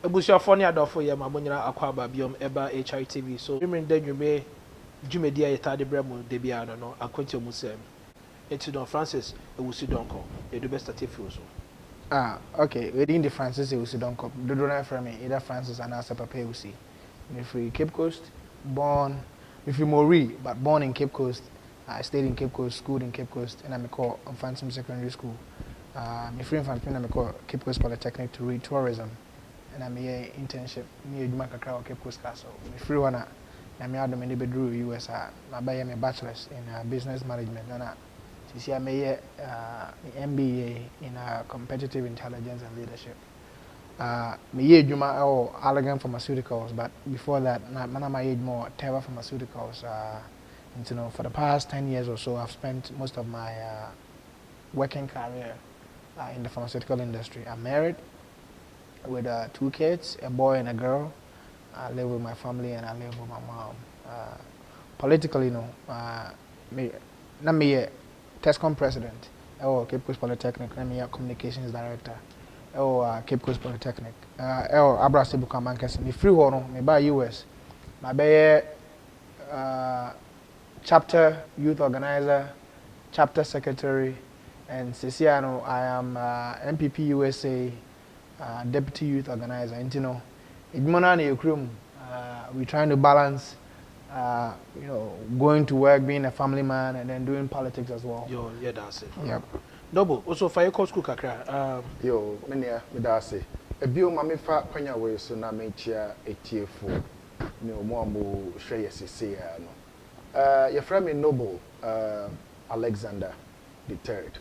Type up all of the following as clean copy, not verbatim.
Ebusia phone ya dofo ye mamunyira akwa ba biom eba HITV so remember den dwume dwumedi a yetade bremo de bia no akwenti omusem enti don Francis ewusi donko e do best atefi so Okay, within the Francis ewusi donko do na from me either Francis and as papa ewusi me free Cape Coast born me free Mori but born in Cape Coast. I stayed in Cape Coast, schooled in Cape Coast, and I'm called Phantom Secondary School. My friend Phantom, I'm called Cape Coast Polytechnic to read tourism, and I'm here internship near Jumaka Crow Cape Coast Castle. My free one, I'm here in the bedroom US. I buy my bachelor's in business management, and I'm here MBA in competitive intelligence and leadership. My year Juma or Allergan Pharmaceuticals, but before that, I'm age more Teva Pharmaceuticals. And, you know, for the past 10 years or so, I've spent most of my working career in the pharmaceutical industry. I'm married with 2 kids, a boy and a girl. I live with my family and I live with my mom. Politically, you know, I'm a TESCOM president, or Cape Coast Polytechnic, I'm a communications director, or Cape Coast Polytechnic, or Abrasibu Kamankasi, me free one, me by US, my bay. Chapter youth organizer, chapter secretary, and Ceciano, I am MPP USA deputy youth organizer. And you know, we're trying to balance, you know, going to work, being a family man, and then doing politics as well. Yo, yeah, that's it. Yep. Noble, also fire coach school kakra. Yo, menia, me that's it. A bio mami fa kwanya we so na me chia etiefo. Me omo ambo hwe yesese ya no. Your friend me Noble Alexander the Third.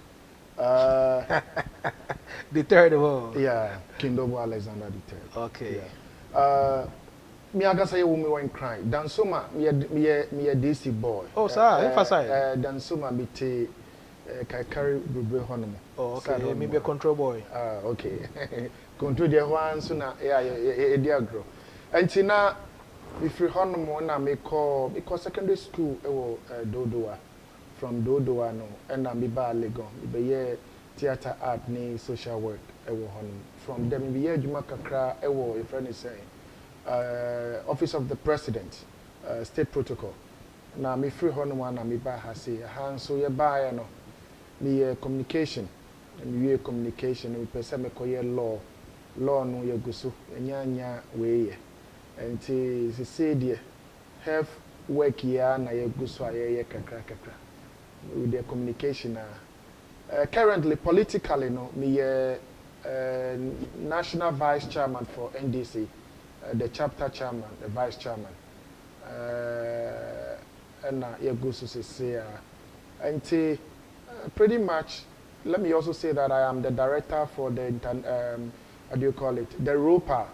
The third of all. Yeah, King Noble Alexander the Third. Okay. Yeah. Me aga say you me wine cry. Dansoma me a DC boy. Oh, sir, emphasize. Dansoma me te carry Rubre Honum. Oh, okay. Me be a control boy. Okay. Control the one so na yeah dear grow. And tina if you honum na me call because secondary school Dodoa from Dodoa no and na me ba Legon me be theater art ni social work honum from them me be adwuma kakra a friend is saying office of the president state protocol na me free honum na me ba ha say ha so ye ba ya no me communication me communication we person me koye law no ye guso enya we and she said, have work here na ye go so ye kakra with their communication. Currently, politically, no, me national vice chairman for NDC, the chapter chairman, the vice chairman. And ye go so say, and pretty much. Let me also say that I am the director for the how do you call it? The ROPA.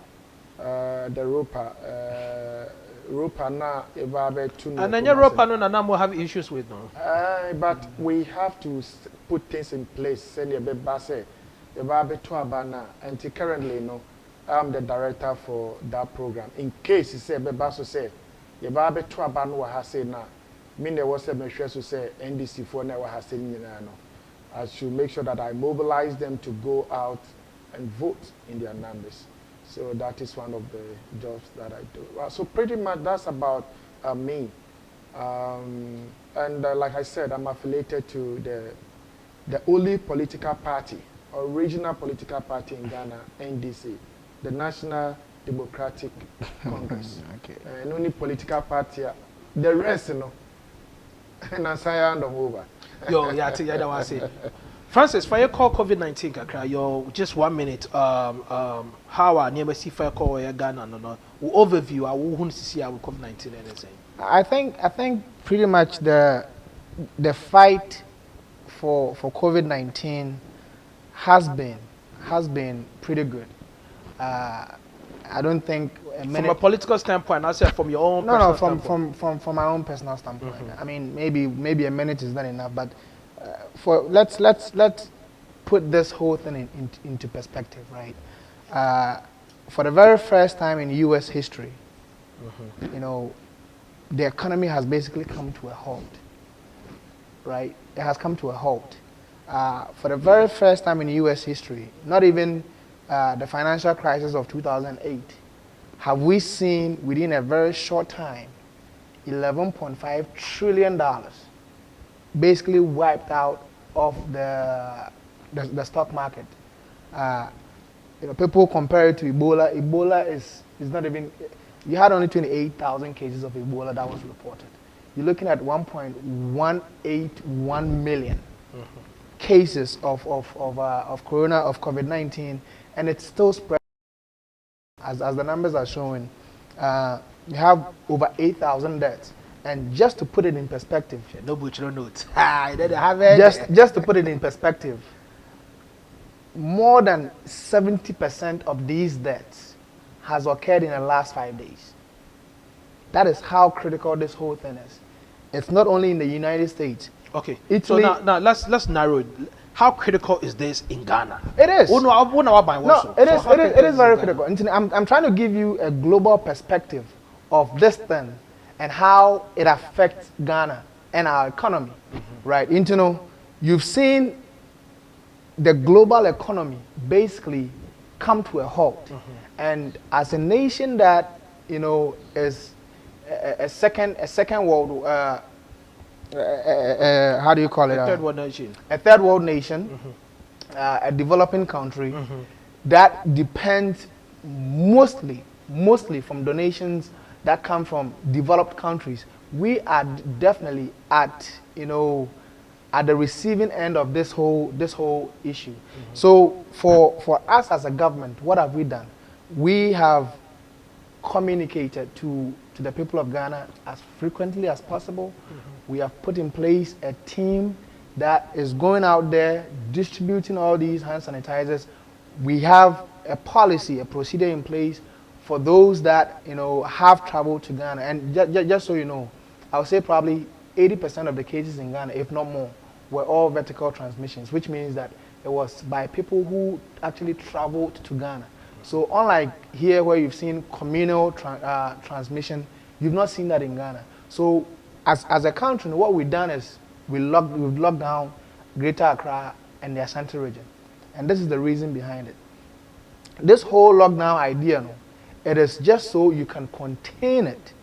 Ropa na evabe tunu. And then your Ropa no na mo have issues with no. But we have to put things in place. Send your baby say evabe to abana. And currently, no, I'm the director for that program. In case you say baby so say evabe to abana wa hase na. Mean there was a measure to say NDC for na wa hase ni na no. I should make sure that I mobilize them to go out and vote in their numbers. So that is one of the jobs that I do. So pretty much that's about me. And like I said, I'm affiliated to the only political party, original political party in Ghana, NDC, the National Democratic Congress. Okay. And only political party, the rest, you know, and I say hand over. Yo, yeah, that was it. Francis, fire call COVID-19 kakra. Yo, just 1 minute. How are never see fire call Ghana no overview. I will see how COVID-19 anything. I think pretty much the fight for COVID-19 has been pretty good. I don't think from a political standpoint, I say from your own. No, from my own personal standpoint. I mean, maybe a minute is not enough, but let's put this whole thing into perspective, right? For the very first time in U.S. history, you know, the economy has basically come to a halt, right? It has come to a halt. For the very first time in U.S. history, not even the financial crisis of 2008, have we seen within a very short time $11.5 trillion basically wiped out of the stock market. People compare it to Ebola. Ebola is not even, you had only 28,000 cases of Ebola that was reported. You're looking at 1.181 million cases of COVID-19, and it's still spread. As the numbers are showing, you have over 8,000 deaths. And just to put it in perspective, no butcher notes. Just to put it in perspective, more than 70% of these deaths has occurred in the last 5 days. That is how critical this whole thing is. It's not only in the United States. Okay. Italy, so now let's narrow it. How critical is this in Ghana? It is. No, it is very critical. I'm trying to give you a global perspective of this thing and how it affects Ghana and our economy, right? You've seen the global economy basically come to a halt, and as a nation that is a second world, how do you call it? A third world nation. A third world nation, a developing country that depends mostly from donations that come from developed countries. We are definitely at the receiving end of this whole issue. So for us as a government, what have we done? We have communicated to the people of Ghana as frequently as possible. We have put in place a team that is going out there distributing all these hand sanitizers. We have a policy, a procedure in place for those that have traveled to Ghana. And just so you know, I would say probably 80% of the cases in Ghana, if not more, were all vertical transmissions, which means that it was by people who actually traveled to Ghana. So unlike here where you've seen communal transmission, you've not seen that in Ghana. So as a country, what we've done is we've locked down Greater Accra and the Ashanti region. And this is the reason behind it. This whole lockdown idea, it is just so you can contain it.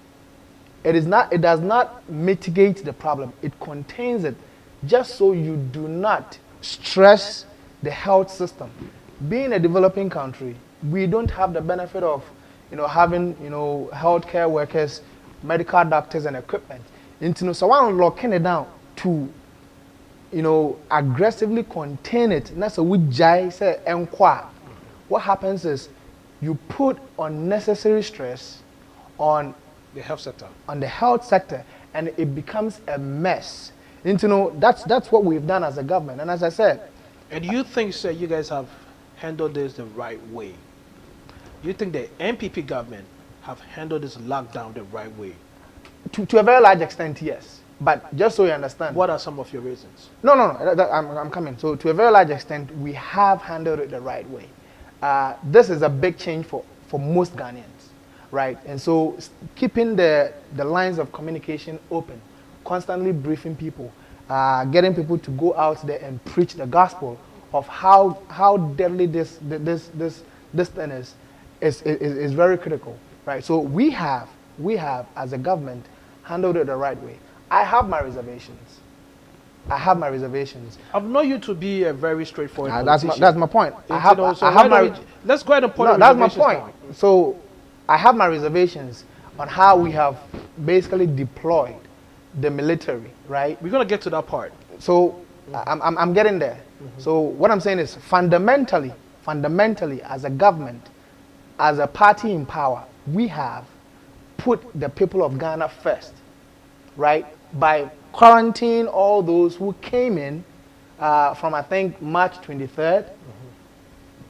It does not mitigate the problem. It contains it just so you do not stress the health system. Being a developing country, we don't have the benefit of having healthcare workers, medical doctors and equipment. So one locking it down to aggressively contain it. That's a jai say enquire. What happens is you put unnecessary stress on the health sector. And it becomes a mess. That's what we've done as a government. And as I said, and you think, sir, you guys have handled this the right way? You think the NPP government have handled this lockdown the right way? To a very large extent, yes. But just so you understand. What are some of your reasons? No, I'm coming. So to a very large extent, we have handled it the right way. This is a big change for most Ghanaians, right? And so keeping the lines of communication open, constantly briefing people, getting people to go out there and preach the gospel of how deadly this thing is very critical, right? So we have as a government handled it the right way. I have my reservations. I've known you to be a very straightforward politician. That's my point. Let's go ahead and point. That's my point. So I have my reservations on how we have basically deployed the military, right? We're gonna get to that part. So I'm getting there. So what I'm saying is fundamentally, as a government, as a party in power, we have put the people of Ghana first, right? By quarantining all those who came in from, I think, March 23rd,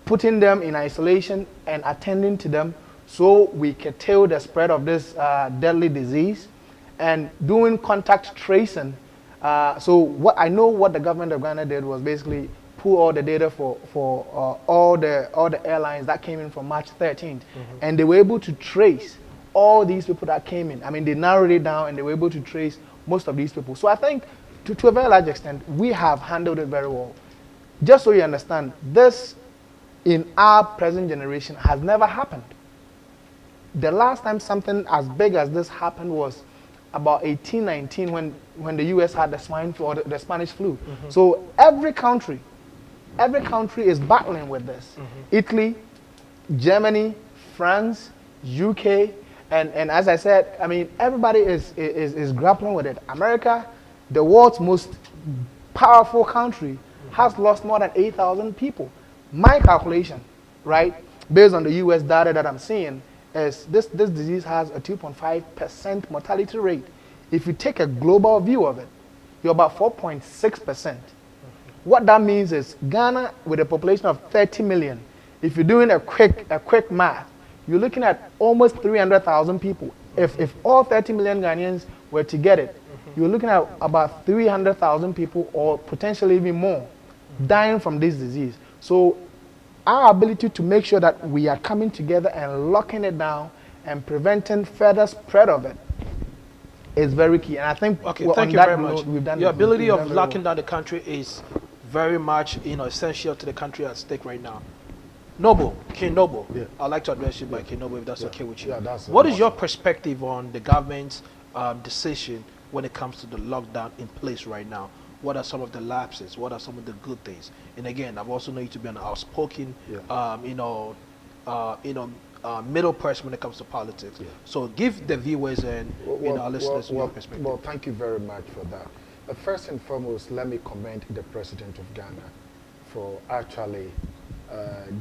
putting them in isolation and attending to them so we curtail the spread of this deadly disease, and doing contact tracing. So what the government of Ghana did was basically pull all the data for all the airlines that came in from March 13th, and they were able to trace all these people that came in. I mean, they narrowed it down and they were able to trace most of these people. So I think to a very large extent, we have handled it very well. Just so you understand, this in our present generation has never happened. The last time something as big as this happened was about 1819 when the US had the swine flu or the Spanish flu. So every country is battling with this. Italy, Germany, France, UK, and as I said, I mean, everybody is grappling with it. America, the world's most powerful country, has lost more than 8,000 people. My calculation, right, based on the US data that I'm seeing, is this disease has a 2.5% mortality rate. If you take a global view of it, you're about 4.6%. What that means is Ghana, with a population of 30 million, if you're doing a quick math, you're looking at almost 300,000 people. If all 30 million Ghanaians were to get it, you're looking at about 300,000 people, or potentially even more, dying from this disease. So our ability to make sure that we are coming together and locking it down and preventing further spread of it is very key. And I think thank you very much. We've done Your ability of locking down the country is very much essential to the country at stake right now. Noble, King Noble, I'd like to address you by King Noble, if that's okay with you. What is your perspective on the government's decision when it comes to the lockdown in place right now? What are some of the lapses? What are some of the good things? And again, I've also known you to be an outspoken, middle person when it comes to politics. So give the viewers and our listeners your perspective. Well, thank you very much for that. First and foremost, let me commend the President of Ghana for actually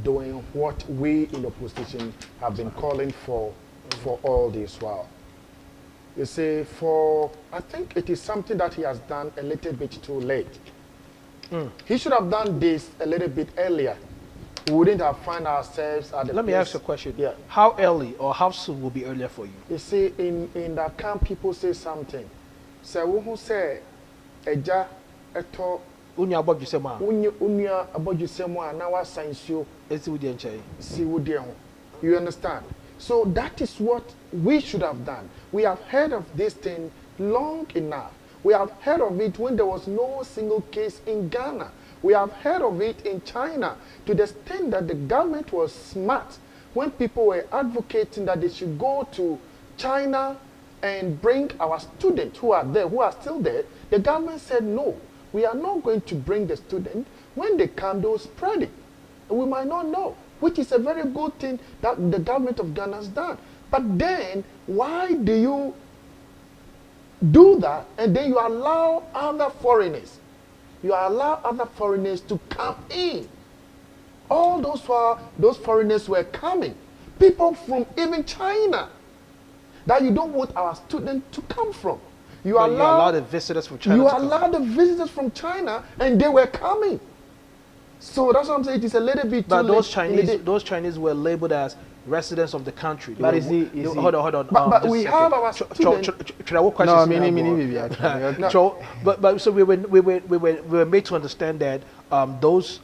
doing what we in the opposition have been calling for all this while. You see, I think it is something that he has done a little bit too late. He should have done this a little bit earlier. We wouldn't have found ourselves at the Let me ask you a question. How early or how soon will be earlier for you? You see, in that camp, people say something. Say, who say, Eja, eto, Unya about you say, ma. Unya about you say, ma, now I science you. See, you understand? So that is what we should have done. We have heard of this thing long enough. We have heard of it when there was no single case in Ghana. We have heard of it in China, to the extent that the government was smart when people were advocating that they should go to China and bring our students who are there, who are still there. The government said, no, we are not going to bring the students. When they come, they will spread it. And we might not know, which is a very good thing that the government of Ghana has done. But then, why do you do that and then you allow other foreigners? You allow other foreigners to come in. All those foreigners were coming. People from even China that you don't want our students to come from. You allow the visitors from China. You allow the visitors from China, and they were coming. So that's what I'm saying. It is a little bit too late. Those Chinese were labeled as residents of but hold on. But we have our students. So we were made to understand that those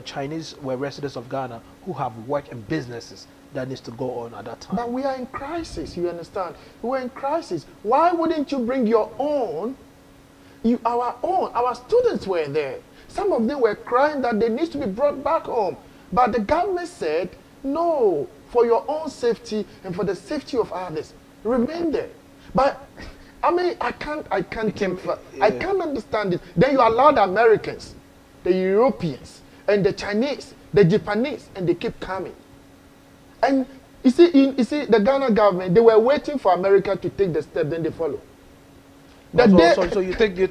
Chinese were residents of Ghana who have work and businesses that needs to go on at that time. But we are in crisis, you understand? We are in crisis. Why wouldn't you bring your own? Our students were there. Some of them were crying that they need to be brought back home. But the government said, no, for your own safety and for the safety of others, remain there. But I mean, I can't understand it. Then you allow the Americans, the Europeans, and the Chinese, the Japanese, and they keep coming. And you see, the Ghana government, they were waiting for America to take the step, then they follow. So you think the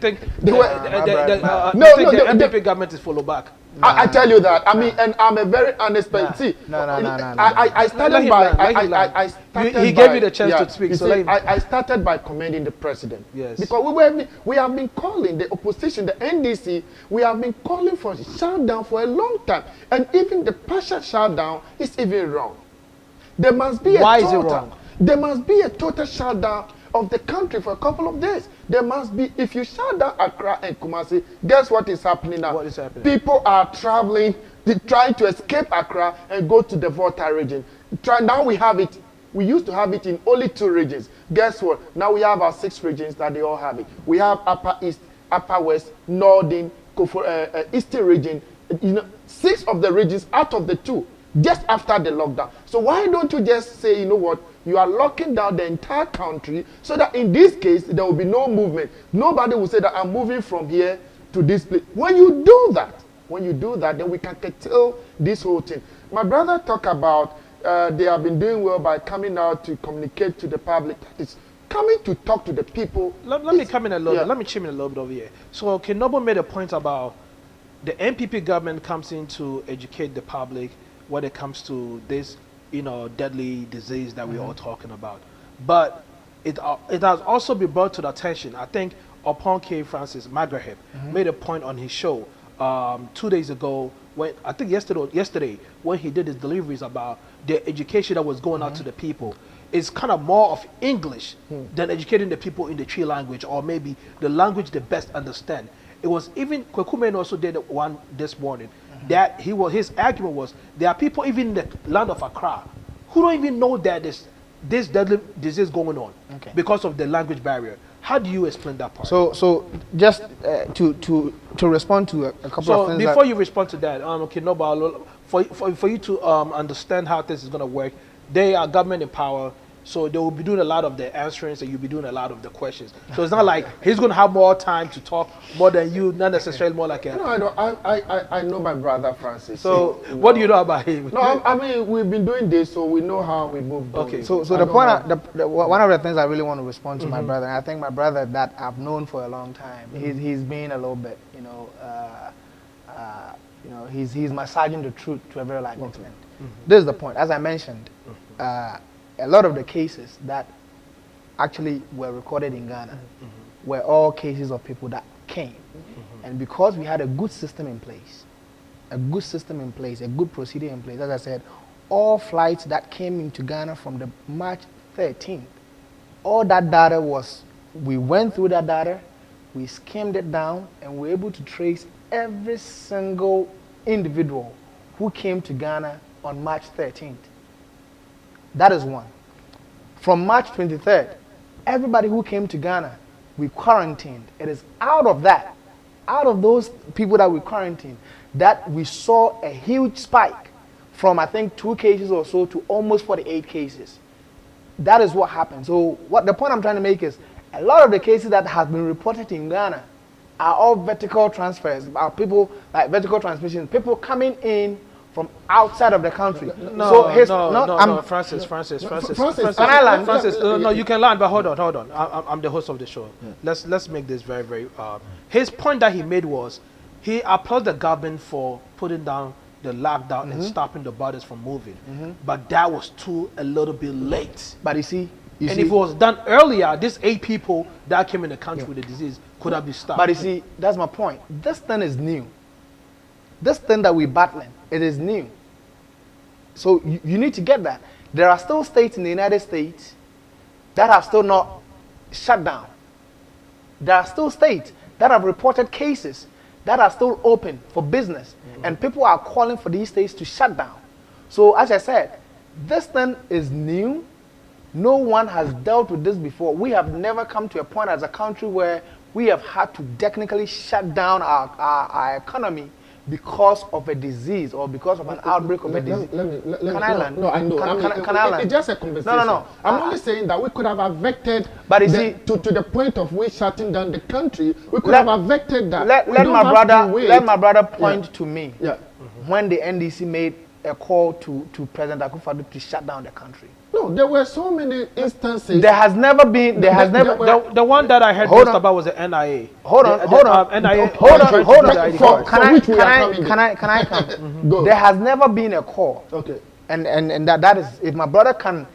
NDP government is follow back? I tell you that. I mean, and I'm a very honest person. See, I started by. He gave you the chance to speak. So I started by commending the president. Yes. Because we have been calling the opposition, the NDC, we have been calling for a shutdown for a long time, and even the partial shutdown is even wrong. There must be Why is it wrong? There must be a total shutdown of the country for a couple of days. There must be, if you shut down Accra and Kumasi, guess what is happening now? What is happening? People are traveling, trying to escape Accra and go to the Volta region. Now we have it. We used to have it in only 2 regions. Guess what? Now we have our 6 regions that they all have it. We have Upper East, Upper West, Northern, Eastern region, 6 of the regions out of the 2 just after the lockdown. So why don't you just say, you know what, you are locking down the entire country so that in this case there will be no movement. Nobody will say that I'm moving from here to this place. When you do that, then we can curtail this whole thing. My brother talked about they have been doing well by coming out to communicate to the public. That is coming to talk to the people. Let me come in a little bit. Let me chime in a little bit over here. So Kinobo made a point about the NPP government comes in to educate the public when it comes to this, deadly disease that we're all talking about. But it has also been brought to the attention. I think upon K. Francis Magraheb made a point on his show 2 days ago, when I think yesterday when he did his deliveries about the education that was going out to the people. It's kind of more of English than educating the people in the Tree language, or maybe the language they best understand. It was even Kwekumen also did one this morning. That his argument was there are people even in the land of Accra who don't even know that this deadly disease going on because of the language barrier. How do you explain that part? So just to respond to a couple of things. So before you respond to that, for you to understand how this is going to work, they are government in power. So they will be doing a lot of the answerings and you'll be doing a lot of the questions. So it's not like he's going to have more time to talk more than you, not necessarily more like a... No, I know my brother Francis. So what do you know about him? No, I mean, we've been doing this, so we know how we move. Okay. So the point, one of the things I really want to respond to my brother, and I think my brother that I've known for a long time, he's been a little bit, he's massaging the truth to a very large extent. This is the point. As I mentioned, a lot of the cases that actually were recorded in Ghana were all cases of people that came. And because we had a good system in place, a good procedure in place, as I said, all flights that came into Ghana from the March 13th, all that data we went through that data, we skimmed it down, and we were able to trace every single individual who came to Ghana on March 13th. That is one. From March 23rd, everybody who came to Ghana, we quarantined. It is out of those people that we quarantined, that we saw a huge spike from, I think, 2 cases or so to almost 48 cases. That is what happened. So the point I'm trying to make is, a lot of the cases that have been reported in Ghana are all vertical transfers, are people like vertical transmission, people coming in from outside of the country. Francis. Can I land? Francis, no, you can land, but hold on. I'm the host of the show. Yeah. Let's make this very, very. His point that he made was, he applauded the government for putting down the lockdown and stopping the borders from moving, but that was a little bit late. But you see, if it was done earlier, these 8 people that came in the country with the disease could have been stopped. But you see, that's my point. This thing is new. This thing that we're battling, it is new. So you need to get that. There are still states in the United States that have still not shut down. There are still states that have reported cases that are still open for business. And people are calling for these states to shut down. So as I said, this thing is new. No one has dealt with this before. We have never come to a point as a country where we have had to technically shut down our economy because of a disease or because of an outbreak of a disease. Can I land? No, I know. Can I land? It's just a conversation. No. I'm only saying that we could have affected, but you see, to the point of we shutting down the country, we could have affected that. Let my brother point to me when the NDC made a call to President Akufo-Addo to shut down the country. No, there were so many instances. There has never been. The one that I heard most about was the NIA. Hold on. NIA. Hold on. Can I come? Go. There has never been a call. Okay. And that is, if my brother can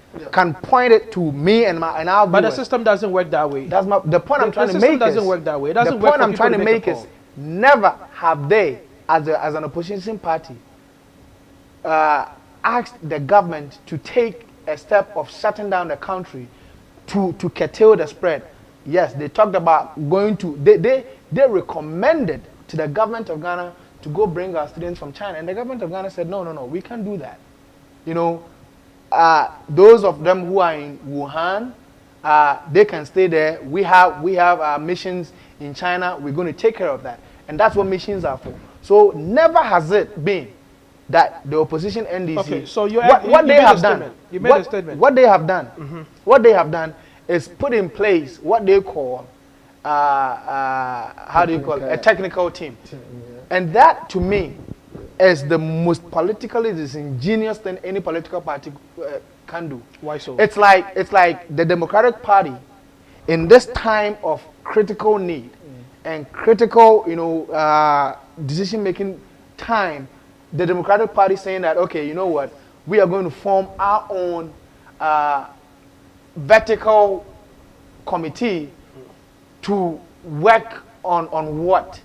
point it to me and I'll. But the system doesn't work that way. That's the point I'm trying to make. The system doesn't work that way. The point I'm trying to make is, never have they, as an opposition party, asked the government to take a step of shutting down the country to curtail the spread. Yes, they talked about going to, they recommended to the government of Ghana to go bring our students from China. And the government of Ghana said, no, we can't do that. Those of them who are in Wuhan, they can stay there. We have missions in China. We're going to take care of that. And that's what missions are for. So never has it been that the opposition NDC. Okay, so what they have done. You made a statement. What they have done. What they have done is put in place what they call how do you call it? A technical team. And that to me is the most politically disingenuous thing any political party can do. Why so? It's like the Democratic Party in this time of critical need and critical, decision-making time, the Democratic Party saying that, okay, you know what, we are going to form our own vertical committee to work on what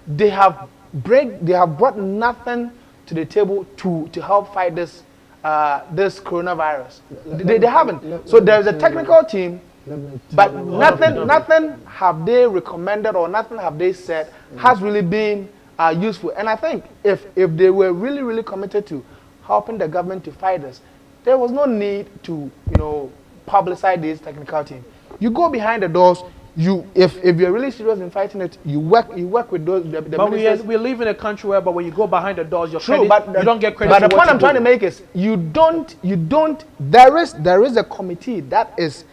they have brought nothing to the table to help fight this coronavirus. They haven't. So there's a technical team, but nothing have they recommended or nothing have they said has really been useful. And I think if they were really committed to helping the government to fight this, there was no need to publicize this technical team. You go behind the doors. If you're really serious in fighting it, you work with those. But we live in a country where, but when you go behind the doors, you don't get credit. But the point I'm trying to make is, you don't. There is a committee that is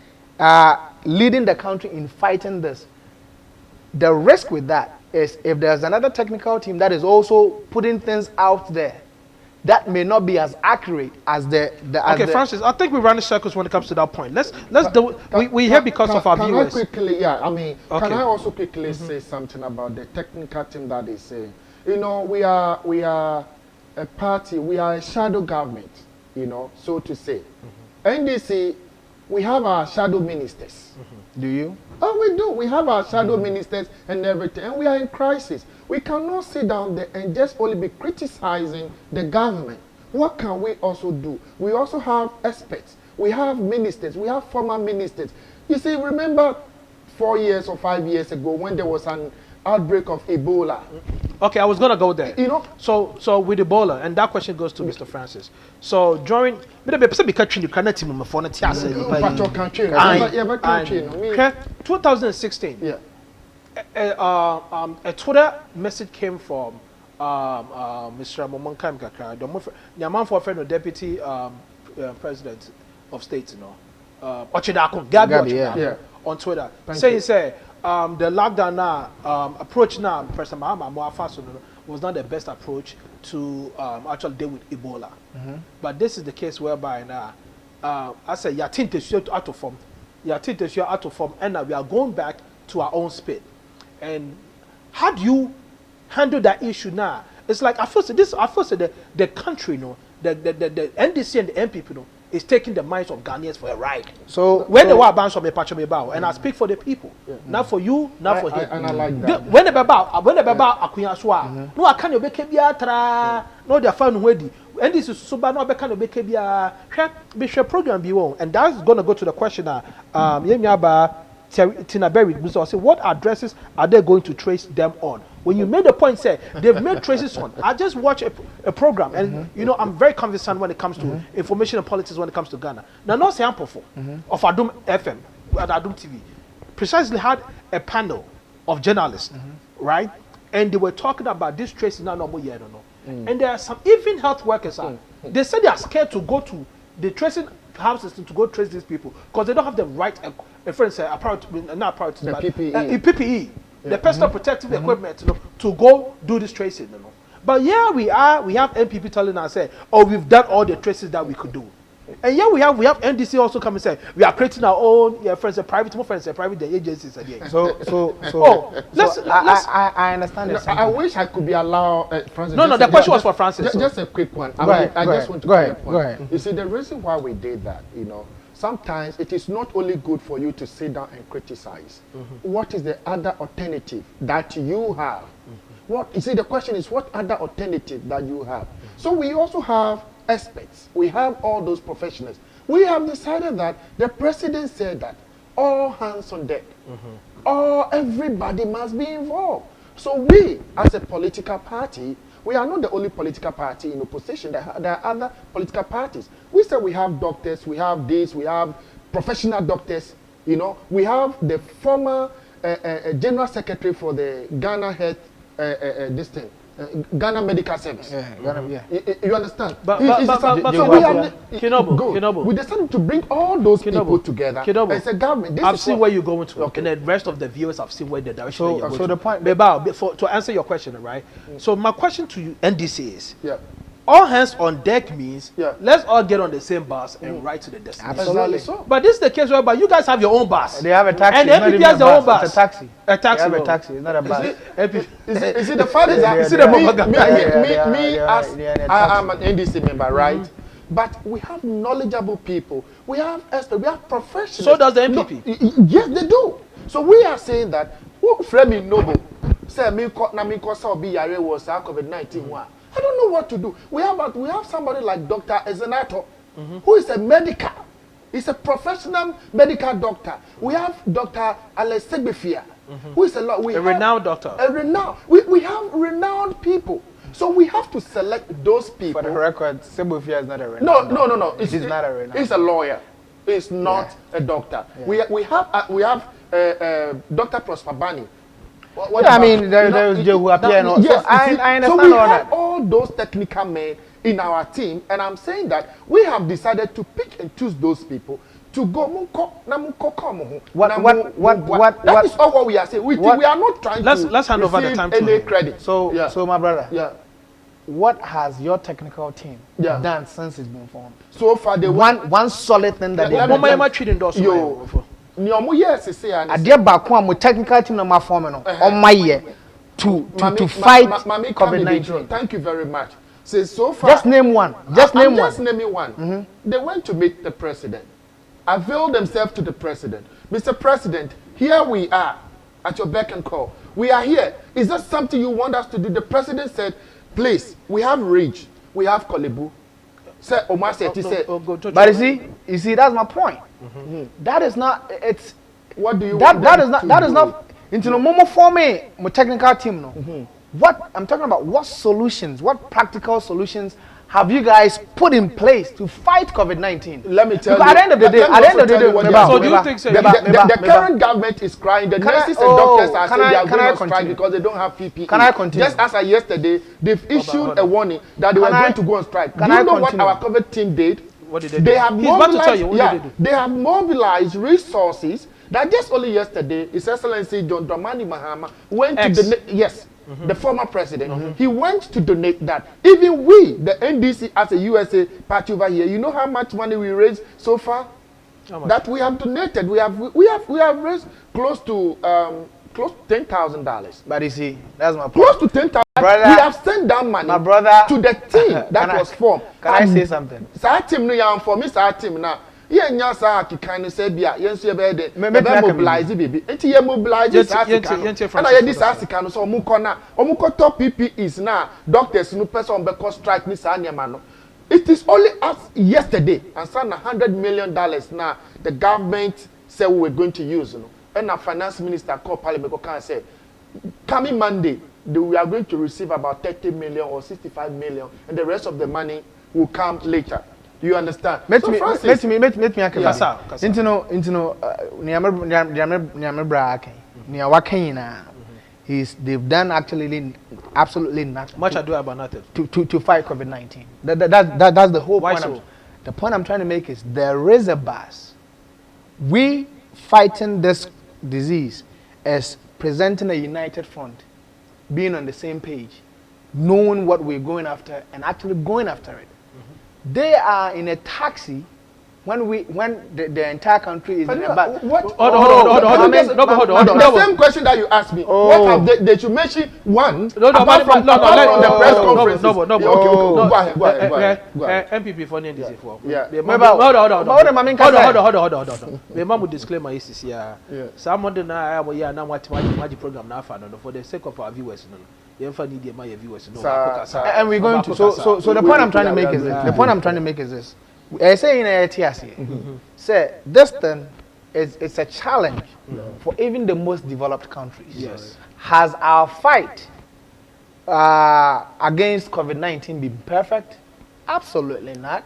leading the country in fighting this. The risk with that is if there's another technical team that is also putting things out there, that may not be as accurate as Francis, I think we run in circles when it comes to that point. Let's do. We here because of our viewers. Can I also quickly say something about the technical team that they say? We are a party. We are a shadow government. So to say, NDC, we have our shadow ministers. Do you? Oh, we do. We have our shadow ministers and everything, and we are in crisis. We cannot sit down there and just only be criticizing the government. What can we also do? We also have experts. We have ministers. We have former ministers. You see, remember 4 years or 5 years ago when there was an outbreak of Ebola? Okay, I was going to go there. So with Ebola, and that question goes to Mr. Francis. So during 2016, a Twitter message came from Mr. Momonkam Kakra, the man for friend of Deputy President of State, Ochidako, Gabi on Twitter, saying the lockdown now approach now, President Mahama was not the best approach to actually deal with Ebola. But this is the case whereby now, I say, your team is out of form. Your team is out of form, and now we are going back to our own speed. And how do you handle that issue now? It's like I feel the country, the NDC and the MPP, is taking the minds of Ghanaians for a ride. So when they were banned from a and I speak for the people, not for you, not for him. And I like that. When they about Akuya Swa, no, I can't be Kebiatra, no, they're found ready. And this is so bad, no, I can't be Kebia. Bishop program be on, and that's going to go to the question. Yemiaba Tina Berry, say, what addresses are they going to trace them on? When you made the point, say they've made traces on. I just watched a program, and I'm very conversant when it comes to information and politics when it comes to Ghana. Now, not say Amplify of Addo FM at Addo TV, precisely had a panel of journalists, right? And they were talking about this tracing now no year, and there are some even health workers. They said they are scared to go to the tracing houses to go trace these people because they don't have the right PPE. The personal protective equipment to go do this tracing. But yeah, we have NPP telling us, we've done all the traces that we could do. And yeah, we have NDC also come and say we are creating our own private agencies again. I understand this. I wish I could be allowed, Francis. No, the question was for Francis. Just a quick one. I just want to go ahead. You see, the reason why we did that, sometimes it is not only good for you to sit down and criticize. What is the other alternative that you have? The question is, what other alternative that you have? So we also have experts. We have all those professionals. We have decided that the president said that all hands on deck. Everybody must be involved. So we, as a political party, we are not the only political party in opposition. There are other political parties. We say we have doctors, we have this, we have professional doctors. We have the former General Secretary for the Ghana Health Ghana Medical Service. You understand? But Kinobo, we decided to bring all those people together. Kinobo, as a government. I've seen where you're going to, and the rest of the viewers have seen where the direction you're going to. The point, to answer your question, right? So my question to you, NDC, is all hands on deck means let's all get on the same bus and ride to the destination. Absolutely. So. But this is the case whereby you guys have your own bus. They have a taxi. And the MPP has their own bus. It's a taxi. A taxi. They have a taxi. It's not a bus. Is it the fact that I'm an NDC member, right? But we have knowledgeable people. We have experts. We have professionals. So does the MPP. Yes, they do. So we are saying that Fremi Noble say me so be yare was COVID-19 one. I don't know what to do. We have somebody like Dr. Ezenato, who is a medical. He's a professional medical doctor. We have Dr. Alex Segbefia, who is a renowned doctor. We have renowned people. So we have to select those people. For the record, Segbefia is not a renowned doctor. No. He's not a renowned. He's a lawyer. He's not a doctor. Yeah. We have Dr. Prosper Bani. I mean, there's Joe who appear. Yes, so I understand so we all have that. all those technical men in our team, and I'm saying that we have decided to pick and choose those people to go. That is all what we are saying. We are not trying to let's hand over the time to any credit. So my brother. What has your technical team done since it's been formed? So far, they one solid thing that they've done. Yes, Adia Bakwa, technical team number forming on my year to fight COVID-19. Thank you very much. So far, just name one. Just name one. They went to meet the president, avail themselves to the president. Mr. President, here we are at your beck and call. We are here. Is that something you want us to do? The president said, please, we have Ridge, we have Kolebu. But you see, that's my point. That is not. It's. What do you? That is not. Into the moment for me, my technical team. No. What I'm talking about? What solutions? What practical solutions have you guys put in place to fight COVID-19? Let me tell you. At the end of the day, so do you think the current government is crying? The nurses and doctors are saying they are going to strike because they don't have PPE. Can I continue? Just as yesterday, they've issued a warning that they were going to go on strike. Do you know what our COVID team did? What did they do? They have mobilized. He's about to tell you. What did they do? They have mobilized resources. That just only yesterday, His Excellency John Dramani Mahama went to donate. The former president, he went to donate that. Even we, the NDC as a USA party over here, you know how much money we raised so far? That we have donated. We have raised close to $10,000. But you see, that's my point. Close to $10,000. We have sent that money to the team that was formed. Can I say something? Sa team no ya for me sa team na ye nya sa kikan say bia ye nso ye be de mobilize bibi enti ye mobilize sa kikan na ye dis sa kikan so omuko top PPEs na doctors no person be cost strike ni sa niam no. It is only as yesterday and some $100 million now the government said we were going to use, and the finance minister called parliament and said coming Monday we are going to receive about 30 million or 65 million, and the rest of the money will come later. You understand? Let me they've done absolutely nothing. Much ado about nothing. To fight COVID-19. That's the whole Why point. So? The point I'm trying to make is there is a bus. We fighting this disease as presenting a united front, being on the same page, knowing what we're going after and actually going after it. They are in a taxi when the entire country is in a bus. Hold on. The same question that you asked me. What have they should mention one apart from the press conference. Go ahead. MPP for NDC for. Yeah. Hold. The mom would disclaim my ICC. Someone did not have what program now for the sake of our viewers. And we're going to so the point I'm trying to make is this. The point I'm trying to make is this. I say in a TRC, say this thing it's a challenge for even the most developed countries. Yes. Has our fight against COVID-19 been perfect? Absolutely not.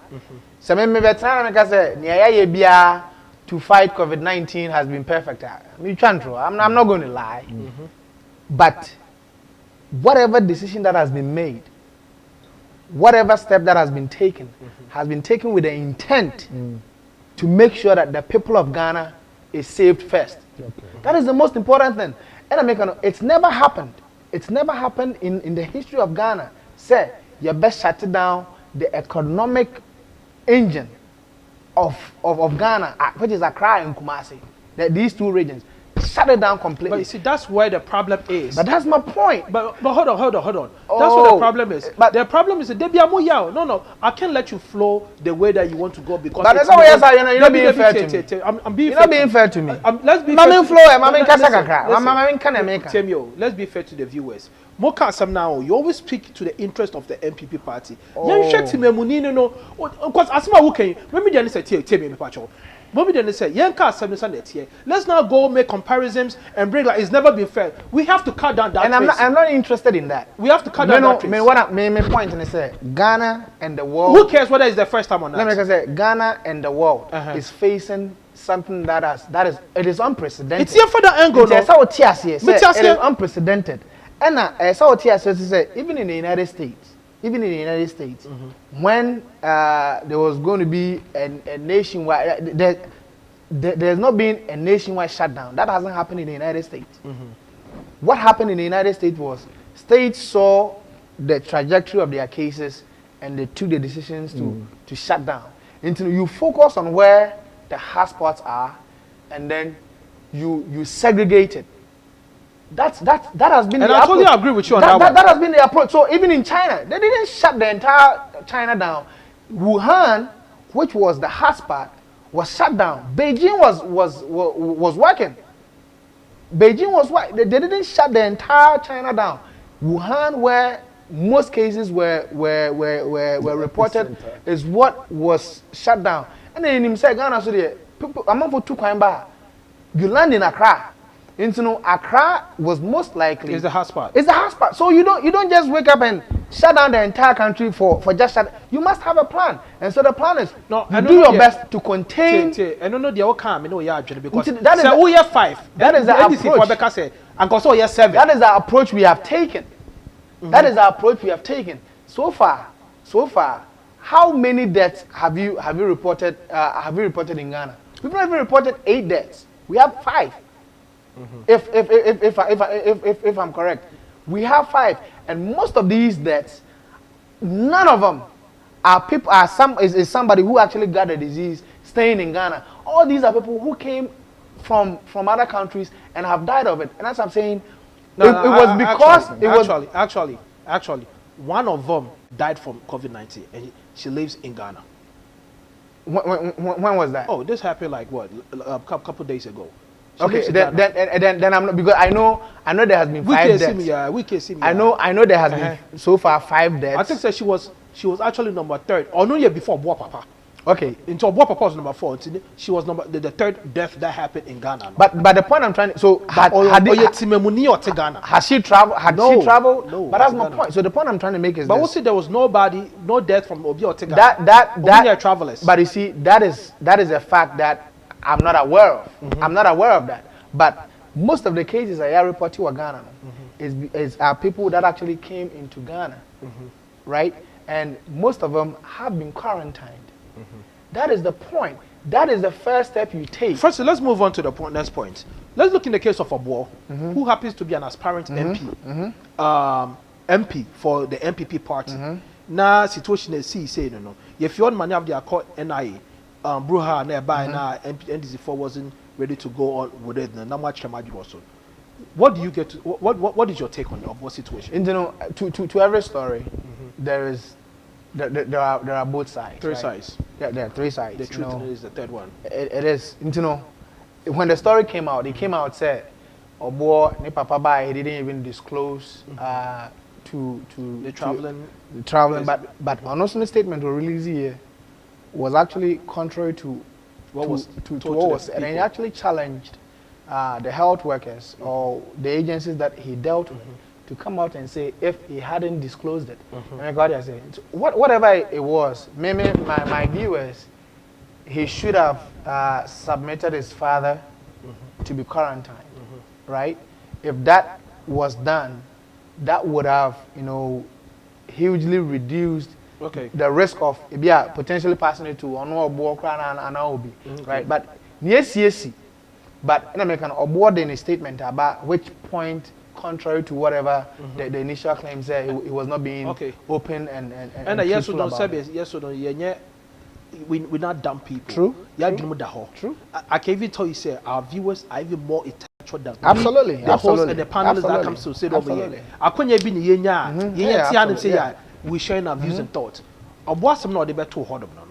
So maybe the time I say to fight COVID-19 has been perfect. I'm not going to lie, but whatever decision that has been made, whatever step that has been taken with the intent to make sure that the people of Ghana is saved first. Okay. That is the most important thing. And it's never happened. It's never happened in the history of Ghana. Say, you best shut down the economic engine of Ghana, which is Accra and Kumasi. These two regions. Shut it down completely. But you see, that's where the problem is. But that's my point. But hold on. That's what the problem is. But the problem is that no, I can't let you flow the way that you want to go because. But that's not what you're not being fair to me. I'm being. You're not being fair to me. Let's be. Let's be fair to the viewers. Moka Sam now, you always speak to the interest of the MPP party. Because Asma Wuken, maybe they say, tell me, Pacho. Maybe they say, let's now go make comparisons and bring like it's never been fair. We have to cut down that. And I'm not interested in that. We have to cut down that. My point and I say Ghana and the world. Who cares whether it's the first time or not? Let me say Ghana and the world is facing something it is unprecedented. It's here for the angle. It is unprecedented. And I saw what say even in the United States, when there was going to be a nationwide, there's not been a nationwide shutdown. That hasn't happened in the United States. What happened in the United States was states saw the trajectory of their cases and they took the decisions to shut down. Until you focus on where the hotspots are, and then you segregate it. That has been and the I approach. totally agree with you on that one. That has been the approach. So even in China, they didn't shut the entire China down. Wuhan, which was the hotspot, was shut down. Beijing was working. Beijing was working. They didn't shut the entire China down. Wuhan, where most cases were reported, is what was shut down. And then in himself, Ghana, so the people, among for 2 kwamba, you land in Accra. Accra was most likely it's the hotspot. It's the hotspot. So you don't just wake up and shut down the entire country for just shut. You must have a plan. And so the plan is do your best to contain. I don't know the outcome. You know, because that is 5. That is the approach. And also 7. That is the approach we have taken. That is the approach we have taken. So far, how many deaths have you reported? Have you reported in Ghana? We've not even reported 8 deaths. We have 5. If I'm correct, we have 5, and most of these deaths, none of them is somebody who actually got the disease staying in Ghana. All these are people who came from other countries and have died of it. And as I'm saying, actually, one of them died from COVID-19, and she lives in Ghana. When was that? Oh, this happened like what, a couple days ago. Okay, then I'm not, because I know there has been 5 deaths. I know there has been so far 5 deaths. I think that she was actually number 3rd, or no year before Boa Papa. Okay, until Boa Papa was number 4. She was the 3rd death that happened in Ghana. But the point I'm trying to has she traveled? She traveled? No. But that's my point. So the point I'm trying to make is. But we'll see there was no death from Obi or Ghana. That travelers. But you see, that is a fact that I'm not aware of. I'm not aware of that. But most of the cases I report to Ghana are people that actually came into Ghana, right? And most of them have been quarantined. That is the point. That is the first step you take. First, let's move on to the next point. Let's look in the case of Abo, who happens to be an aspirant MP, MP for the MPP party. Now, situation is say no. If you're money of the accord NIA. Bruha nearby now NDC4 wasn't ready to go on with it. Now much also. What do you get to, what is your take on the situation? To every story, there are both sides. 3 sides. Yeah, there are 3 sides. The truth is the 3rd one. It is. When the story came out, said, "Oh boy, ne papa bye, he didn't even disclose to the traveling. But honestly, the statement we released here was actually contrary to what was and he actually challenged the health workers or the agencies that he dealt with to come out and say if he hadn't disclosed it. And I got to say, whatever it was, maybe my view is he should have submitted his father to be quarantined, right? If that was done, that would have, hugely reduced the risk of potentially passing it to an obi, right? But yes, but in American award in a statement about which point, contrary to whatever the initial claim said, it was not being open and yes or no, yes or no, we not dumb people. True. True. I can even tell you, say our viewers are even more intellectual than absolutely. The host and the panelists that comes to sit over here. I couldn't be we sharing our views and thoughts. Of what's not the better hold of no.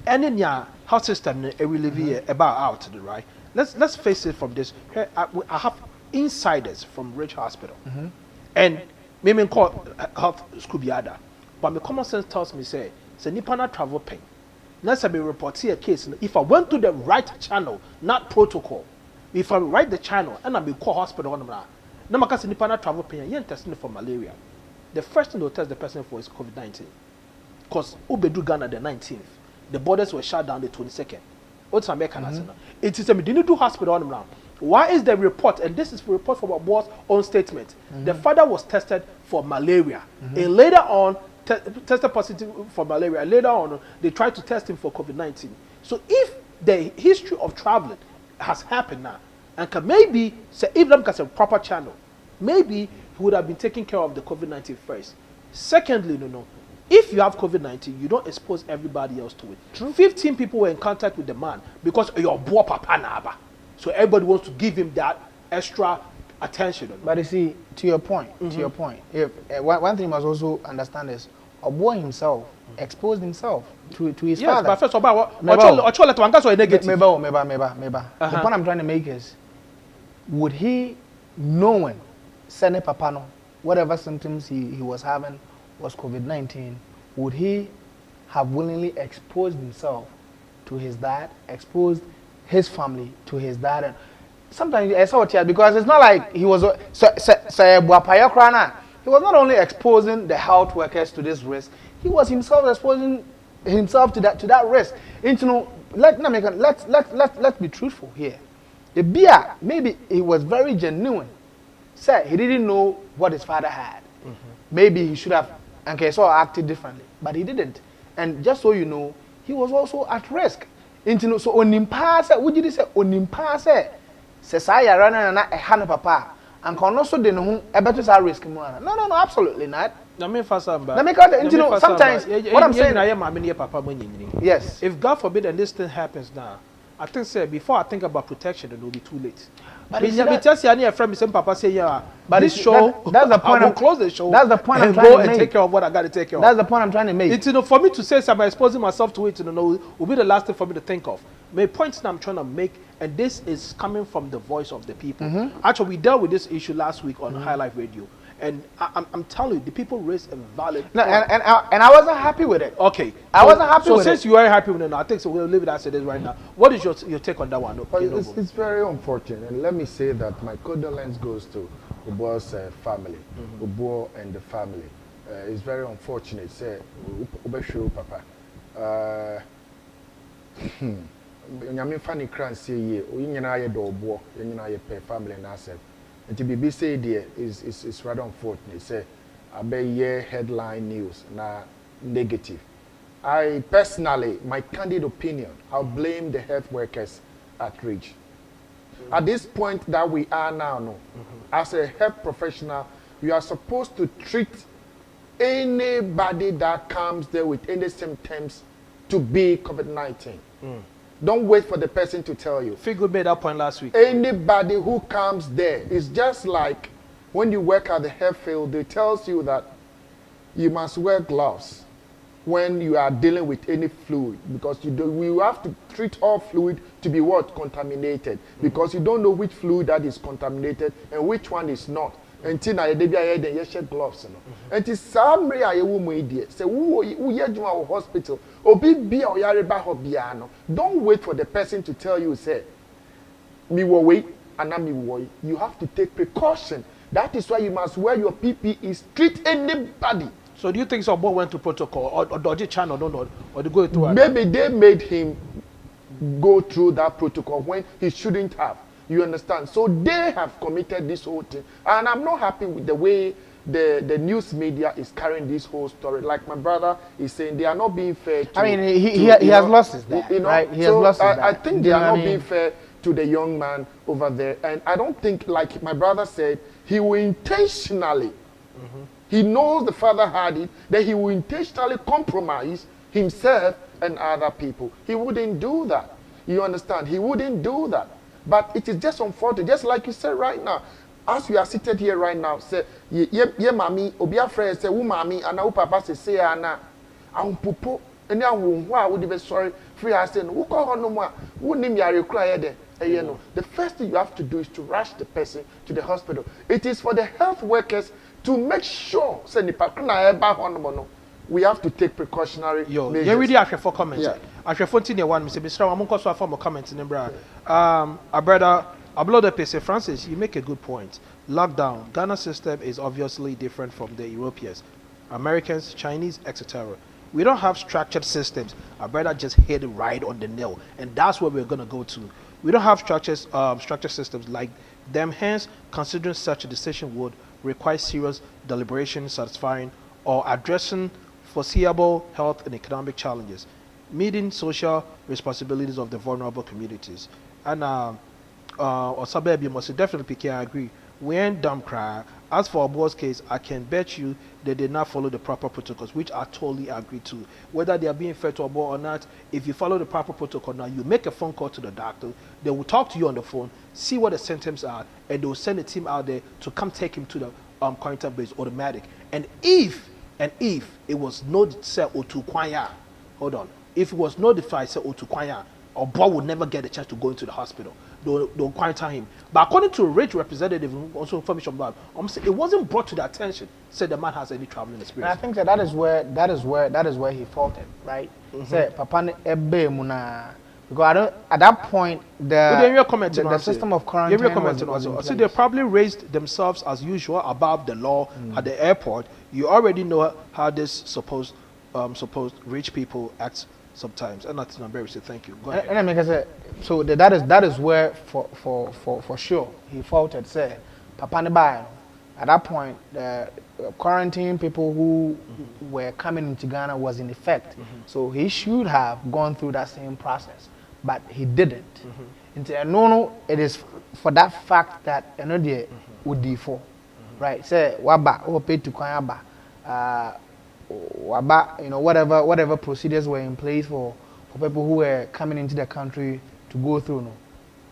And in your house system, we live about out right. Let's face it from this. I have insiders from Rich Hospital, and maybe call health school biada. But my common sense tells me say nipana travel pain. Let's say report here a case. If I went to the right channel, not protocol, if I write the channel and I be call hospital on now, no matter nipana travel pain, you're testing for malaria. The first thing they'll test the person for is COVID-19, because Ubedu Ghana the 19th, the borders were shut down the 22nd. What's American? It is a Medinidu hospital on now. Why is the report, and this is a report from our boss' own statement, the father was tested for malaria, and later on, tested positive for malaria, and later on, they tried to test him for COVID-19. So if the history of traveling has happened now, and can maybe, say, if them can say proper channel, maybe he would have been taking care of the COVID-19 first. Secondly, if you have COVID-19, you don't expose everybody else to it. True. 15 people were in contact with the man because your boy papa naba. So everybody wants to give him that extra attention. But you see, to your point, if one thing you must also understand is, Obo himself exposed himself to his father. Yes, but first of all, negative. The point I'm trying to make is, would he, knowing Sene Papano, whatever symptoms he was having was COVID-19, would he have willingly exposed himself to his dad, exposed his family to his dad? And sometimes I saw it because it's not like he was he was not only exposing the health workers to this risk, he was himself exposing himself to that risk. And, let's be truthful here. The beer, maybe it was very genuine. Say he didn't know what his father had. Maybe he should have acted differently, but he didn't. And just so you know, he was also at risk. So onimpase, would you say onimpase? Se saya rana na ehana papa. And can also de no ebe to risk mo. No, absolutely not. Na me fasa mba. Na me ka sometimes what I'm saying I am mama papa mo nyini. Yes. If God forbid and this thing happens now, I think say before I think about protection it will be too late. But just any friend me say papa say but this show that's the point. I will close the show. That's the point I'm trying to make. And take care of what I got to take care of. That's the point I'm trying to make. It's for me to say I'm exposing myself to it will be the last thing for me to think of. My point I'm trying to make, and this is coming from the voice of the people. Actually, we dealt with this issue last week on High Life Radio, and I'm telling you, the people raised a valid point. And I wasn't happy with it. Okay, I wasn't happy with it. So since you are happy with it, I think so. We'll leave it as it is right now. What is your take on that one? It's very unfortunate, and let me say that my condolence goes to Ubo's family, Ubo and the family. It's very unfortunate. Say Ubeshu Papa. Nyame fani kran say ye o nyina ye do obo nyina ye pe family na asem nti bibi say there is rather unfortunate say abe headline news na negative. I personally, my candid opinion, I'll blame the health workers at Ridge. At this point that we are now, as a health professional, you are supposed to treat anybody that comes there with any symptoms to be COVID-19. Don't wait for the person to tell you. Figure made that point last week. Anybody who comes there, it's just like when you work at the health field, they tells you that you must wear gloves when you are dealing with any fluid, because we have to treat all fluid to be what? Contaminated. Because you don't know which fluid that is contaminated and which one is not. Until now, you shed gloves. Until some say, who hospital, don't wait for the person to tell you, say, me will wait, and I'm me will. You have to take precaution. That is why you must wear your PPE, treat anybody. So do you think someone went to protocol or dodgy channel or they go through? Maybe they made him go through that protocol when he shouldn't have. You understand? So they have committed this whole thing. And I'm not happy with the way the news media is carrying this whole story. Like my brother is saying, they are not being fair to... I mean, he has lost his dad, right? He has lost his dad. I think they are not being fair to the young man over there. And I don't think, like my brother said, he will intentionally, he knows the father had it, that he will intentionally compromise himself and other people. He wouldn't do that. You understand? He wouldn't do that. But it is just unfortunate, just like you said right now. As we are seated here right now, say, ye mami, obia friend say, mami, and now papa say, ana, pupo, and now why would you be sorry? Free I say, who call no more, who name you cry there? The first thing you have to do is to rush the person to the hospital. It is for the health workers to make sure, say, we have to take precautionary measures. You really have for comments. After 14 one, Mr. Bisra, I'm going to form a comment in our brother. Abloda Pese Francis, you make a good point. Lockdown. Ghana system is obviously different from the Europeans, Americans, Chinese, etc. We don't have structured systems. Our brother just hit it right on the nail, and that's where we're gonna go to. We don't have structured systems like them. Hence, considering such a decision would require serious deliberation, satisfying or addressing foreseeable health and economic challenges, meeting social responsibilities of the vulnerable communities, and or suburb, you must definitely pick. I agree. We ain't dumb cry. As for Obo's case, I can bet you they did not follow the proper protocols, which I totally agree to. Whether they are being fair to Obo or not, if you follow the proper protocol now, you make a phone call to the doctor, they will talk to you on the phone, see what the symptoms are, and they will send a team out there to come take him to the quarantine base automatic. And if it was notified to Kwanya, hold on, if it was notified to Kwanya, Obo would never get a chance to go into the hospital. They'll quarantine him. But according to a rich representative, also information about, it wasn't brought to the attention. Said the man has any traveling experience. And I think that is where he faulted, right? Say, Papa ebe muna, because at that point the system of quarantine was in place. So they probably raised themselves as usual above the law at the airport. You already know how this supposed rich people act sometimes. And that's not very say thank you. Go ahead. And I mean, so that is where for sure he faulted. Say, Papa Nebai. At that point, the quarantine people who were coming into Ghana was in effect. So he should have gone through that same process, but he didn't. No, it is for that fact that another would default, right? Say, waba or paid to Kwayaba. Whatever procedures were in place for people who were coming into the country to go through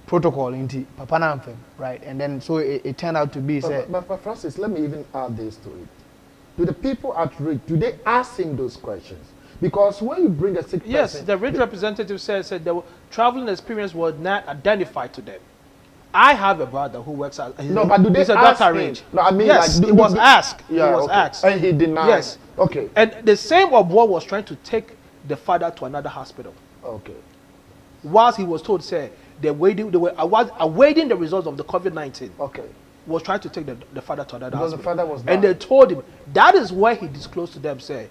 protocol into Papanamfem, right? And then so it turned out to be but Francis, let me even add this to it. Do the people at risk, do they ask him those questions? Because when you bring a sick person... Yes, the rich representative said the traveling experience was not identified to them. I have a brother who works at... No, but do they ask him? No, I mean, yes, like, it was asked. Yeah, it was asked. And he denied. Yes. Okay. And the same Obo was trying to take the father to another hospital. Okay. Whilst he was told, say, they were awaiting the results of the COVID-19. Okay. Was trying to take the father to another hospital. The father was and they told him, that is where he disclosed to them, say,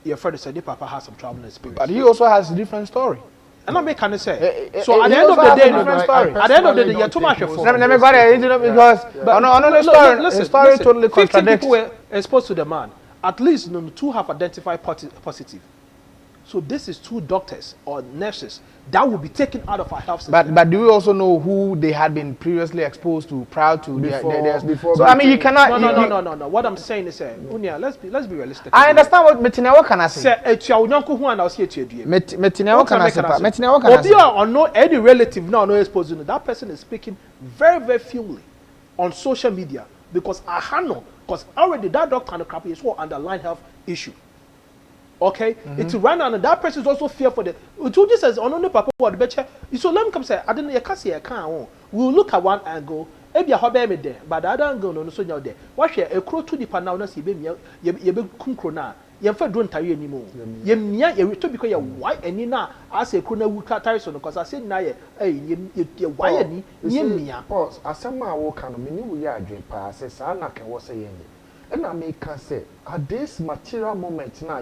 your friend said, the papa has some traveling experience. But he also has a different story. And I kind of say. So at the end of the day, at the end of the day, you're too much for. Let me go there, because the story totally contradicts. 50 people were exposed to the man. At least 2 have identified positive. So this is 2 doctors or nurses that will be taken out of our health system. But do we also know who they had been previously exposed to prior to before? So I mean, you cannot. No. What I'm saying is, Unia, let's be realistic. I understand what Metinawa can say. Metinawa can say. Or no any relative now no exposed. That person is speaking very very fewly on social media because already that doctor and the crap is what underlying health issue. Okay, it's right now, and that person is also fear for the. This says, on the papa what betcha. So let me come say, I don't know, you can't see a can. We'll look at one angle, maybe a hobby me there, but the other angle no so now there. Watch here, a crow to the panel, no see, baby, you be kumkrona. You don't tire anymore. You near you to because you're white and you now as a crona would cut tires on because I said, now, you're white and you pause. As someone walk on me, we are dream passes, I can was saying. And I may can say, at this material moment now,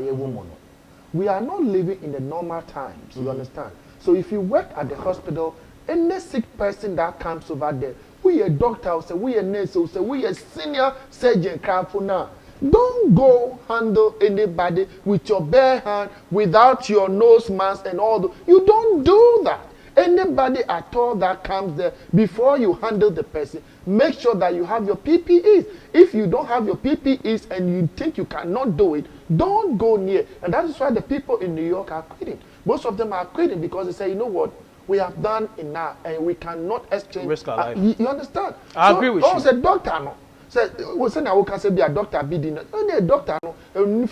we are not living in the normal times. You understand? So if you work at the hospital, any sick person that comes over there, we a doctor, say we a nurse, say we a senior surgeon, careful now. Don't go handle anybody with your bare hand without your nose mask and all the. You don't do that. Anybody at all that comes there, before you handle the person, make sure that you have your PPEs. If you don't have your PPEs and you think you cannot do it, don't go near. And that is why the people in New York are quitting. Most of them are quitting because they say, you know what, we have done enough and we cannot exchange. Risk our life. You understand? I agree with you. Oh, say doctor no. Say, now we can say be a doctor be the no, doctor no.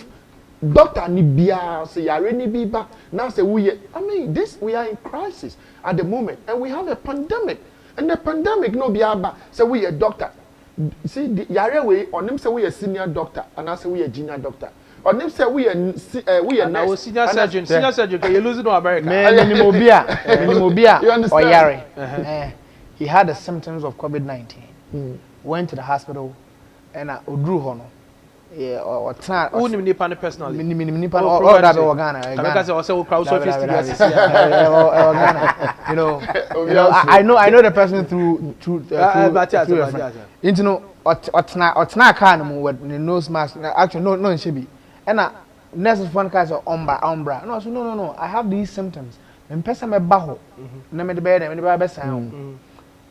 Doctor ni bia say yare ni biba now say we are in crisis at the moment and we have a pandemic and the pandemic no biaba say we a doctor see the yare we on him say we a senior doctor and I say we a junior doctor on him say we a nurse senior surgeon you losing no America Minimobia you understand or yare he had the symptoms of COVID-19 went to the hospital and Odru Hono. Yeah, or try. Who knew Nipan personally? Nipan or that Ghana. Because I was so crowd so I know the person through into no or can with the nose mask. Actually, no, it should be. And nurses one kind of umbra. No, so no. I have these symptoms. And person me baho. Na me the bed, me the bed sound.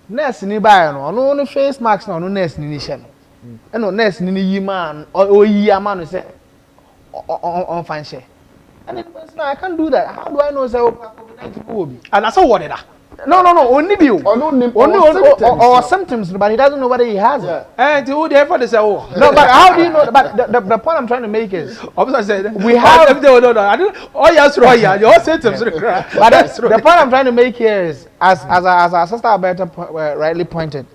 Nurse ni buy no face mask no nurse ni share. No nurse ni yi man or yi man say on fan share. And it was, no, I can't do that. How do I know say COVID-19 will be? And that's what it is. No, only you. Or symptoms, but he doesn't know whether he has it. And who therefore they say, oh. No, but how do you know? But the point I'm trying to make is, we have. No, I don't. Oh yes, right. Yeah, your symptoms. But the point I'm trying to make here is, as our sister Alberta rightly pointed,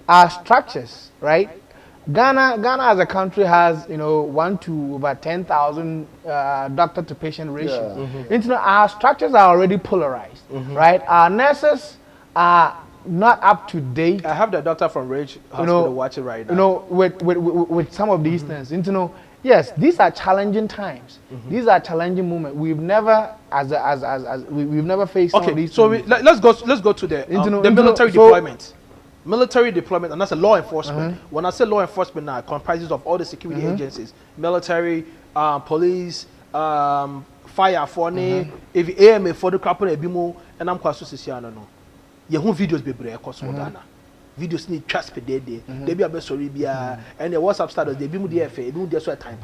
our structures, right? Ghana as a country has 1 to over 10,000 doctor to patient ratio. Our structures are already polarized, right? Our nurses are not up to date. I have the doctor from Rage Hospital watching right now. With some of these things, yes, these are challenging times. These are challenging moments. We've never, we've never faced. Okay, some of these so things. let's go to the military deployment. Military deployment, and that's a law enforcement. When I say law enforcement now, it comprises of all the security agencies, military, police, fire for if AMA for the couple of bimo, and I'm quite so no. You have videos be break across Ghana. Videos need trust per day. They be a best story be and the WhatsApp status they be mu DFA, they be just time.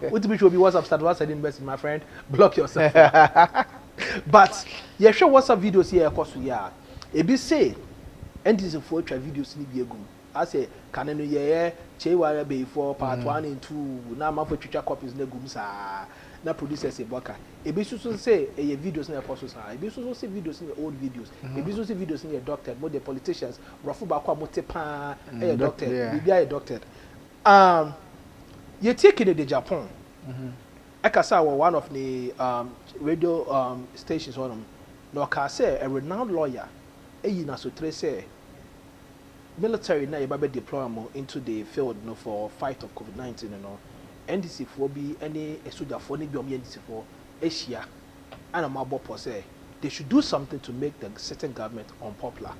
What be should be WhatsApp status? Once I didn't invest in my friend, block yourself. But you sure WhatsApp videos here across here. It be say. NDC for try videos ni bi egum I say can no ye che ware be for part 1 and 2 na ma for twitwa copies na gum sa na producers e boka e bi so say e videos na post sa e bi so say videos na old videos e bi so say videos na doctored more the politicians rofu ba kwa mote pa e doctored bi a doctored you take it to Japan akasa one of the radio stations on no ka say a renowned lawyer na so say military na you deploy into the field for fight of COVID-19 NDC for be any soldier for be NDC for Asia and a mabo say they should do something to make the certain government unpopular.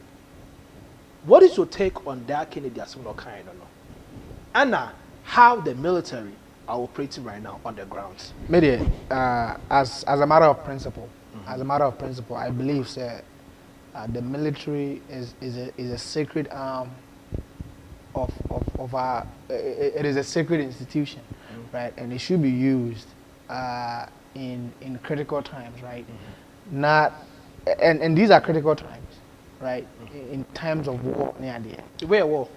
What is your take on that Kennedy as kind and how the military are operating right now on the grounds? Media, as a matter of principle, I believe the military is a sacred arm of our. It is a sacred institution, right? And it should be used in critical times, right? Not and these are critical times, right? In times of war, where war?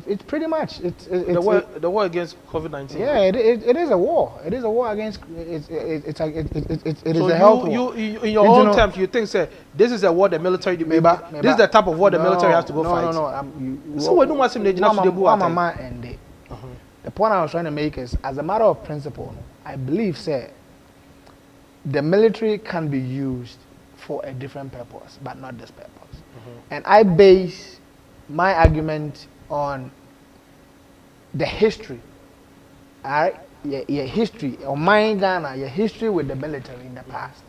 It's pretty much the war against COVID-19. Yeah, it is a war. It is a war against. It is a health war. You in your own terms, you think say this is a war the military. This is the type of war the military has to go fight. No. So we don't want to the point I was trying to make is, as a matter of principle, I believe the military can be used for a different purpose, but not this purpose. And I base my argument on the history, all right? Your history, or my Ghana, your history with the military in the past,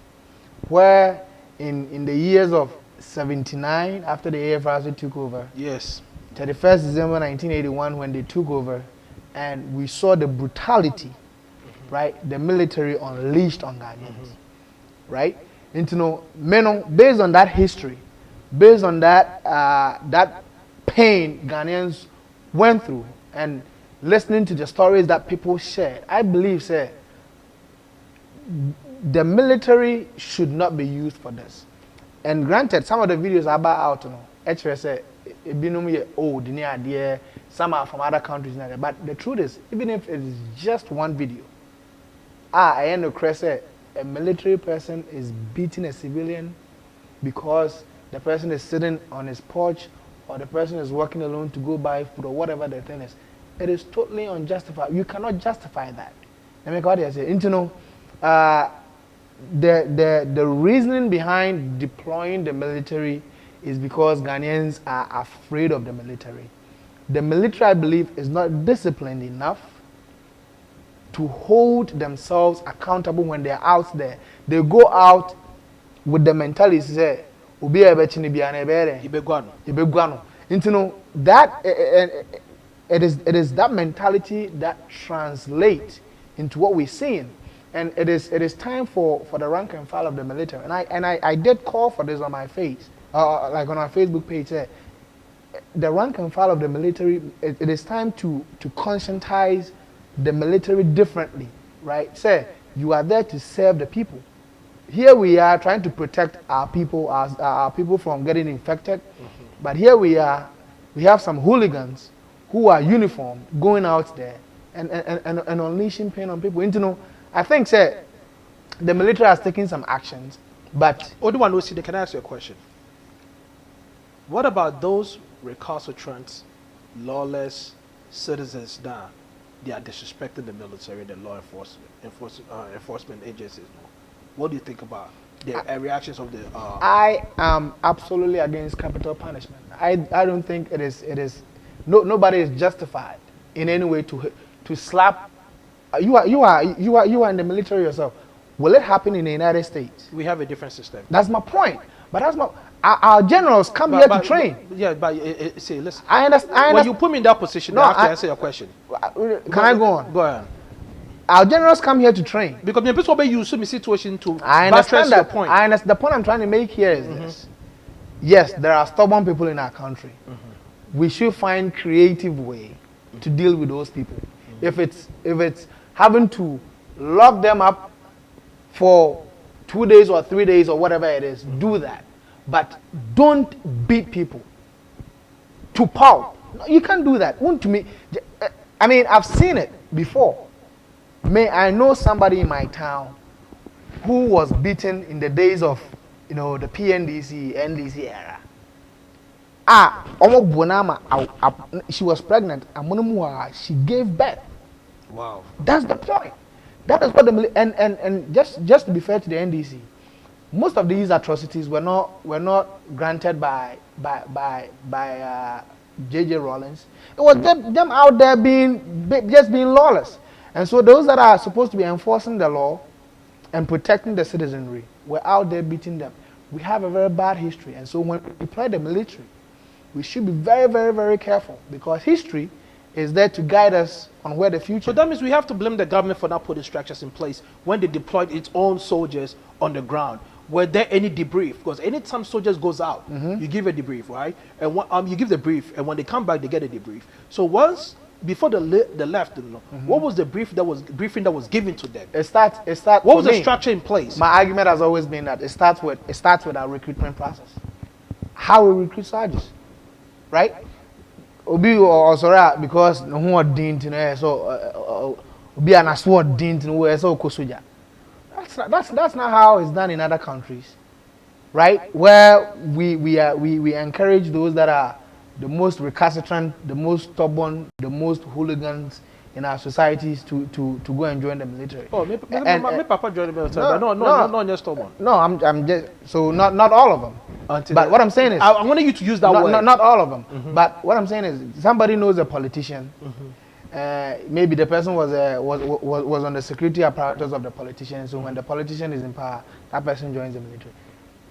where in the years of 79, after the AFRC took over, yes, 31st December 1981 when they took over, and we saw the brutality, right? The military unleashed on Ghanaians, right? And you know, based on that history, based on that that pain Ghanaians went through, and listening to the stories that people shared, I believe, say, the military should not be used for this. And granted, some of the videos are about out, you know, actually say, old, some are from other countries, but the truth is, even if it is just one video, I end up say a military person is beating a civilian because the person is sitting on his porch, or the person is walking alone to go buy food, or whatever the thing is. It is totally unjustified. You cannot justify that. Let me go say, you know, the reasoning behind deploying the military is because Ghanaians are afraid of the military. The military, I believe, is not disciplined enough to hold themselves accountable when they're out there. They go out with the mentality, say, "Ubi ebechini biane bere, ibegwano." You know that it is that mentality that translates into what we're seeing. And it is time for the rank and file of the military. And I did call for this on my face, like on our Facebook page. The rank and file of the military, it is time to conscientize the military differently, right? Say, you are there to serve the people. Here we are trying to protect our people, our people from getting infected. But here we have some hooligans who are uniformed going out there and unleashing pain on people. You know, I think, say, the military has taken some actions, but... Oduwan, can I ask you a question? What about those recalcitrant, lawless citizens that they are disrespecting the military, the law enforcement agencies? What do you think about the reactions of the... I am absolutely against capital punishment. I don't think it is nobody is justified in any way to slap. You are in the military yourself. Will it happen in the United States? We have a different system. That's my point. But that's my... Our generals come here to train. See, listen. I understand. When you put me in that position, no, I have to answer your question. Can I go on? Go ahead. Our generals come here to train. Because the people use the situation to I understand that. Your point. I understand. The point I'm trying to make here is this. Yes, there are stubborn people in our country. We should find creative way to deal with those people. If it's having to lock them up for 2 days or 3 days or whatever it is, do that. But don't beat people to pulp. No, you can't do that. To me, I mean, I've seen it before. I know somebody in my town who was beaten in the days of, you know, the PNDC, NDC era. She was pregnant. She gave birth. Wow. That's the point. That is what the and just to be fair to the NDC, most of these atrocities were not granted by J.J. Rawlings. It was them out there being lawless. And so those that are supposed to be enforcing the law and protecting the citizenry were out there beating them. We have a very bad history. And so when we deploy the military, we should be very, very, very careful, because history is there to guide us on where the future. So that means we have to blame the government for not putting structures in place when they deployed its own soldiers on the ground. Were there any debrief? Because anytime soldiers goes out, you give a debrief, right? And you give the brief, and when they come back, they get a debrief. So once before the left, what was the briefing that was given to them? It starts. What was the structure in place? My argument has always been that it starts with our recruitment process. How we recruit soldiers, right? Obi or sorry, because who are deemed so Obi an asword deemed so kosoja. That's not how it's done in other countries, right? Where we encourage those that are the most recalcitrant, the most stubborn, the most hooligans in our societies to go and join the military. Oh, my papa joined the military. No, just stubborn. No, I'm just so not all of them. But what I'm saying is, I wanted you to use that word. Not all of them. But what I'm saying is, somebody knows a politician. Maybe the person was on the security apparatus of the politician. So when the politician is in power, that person joins the military.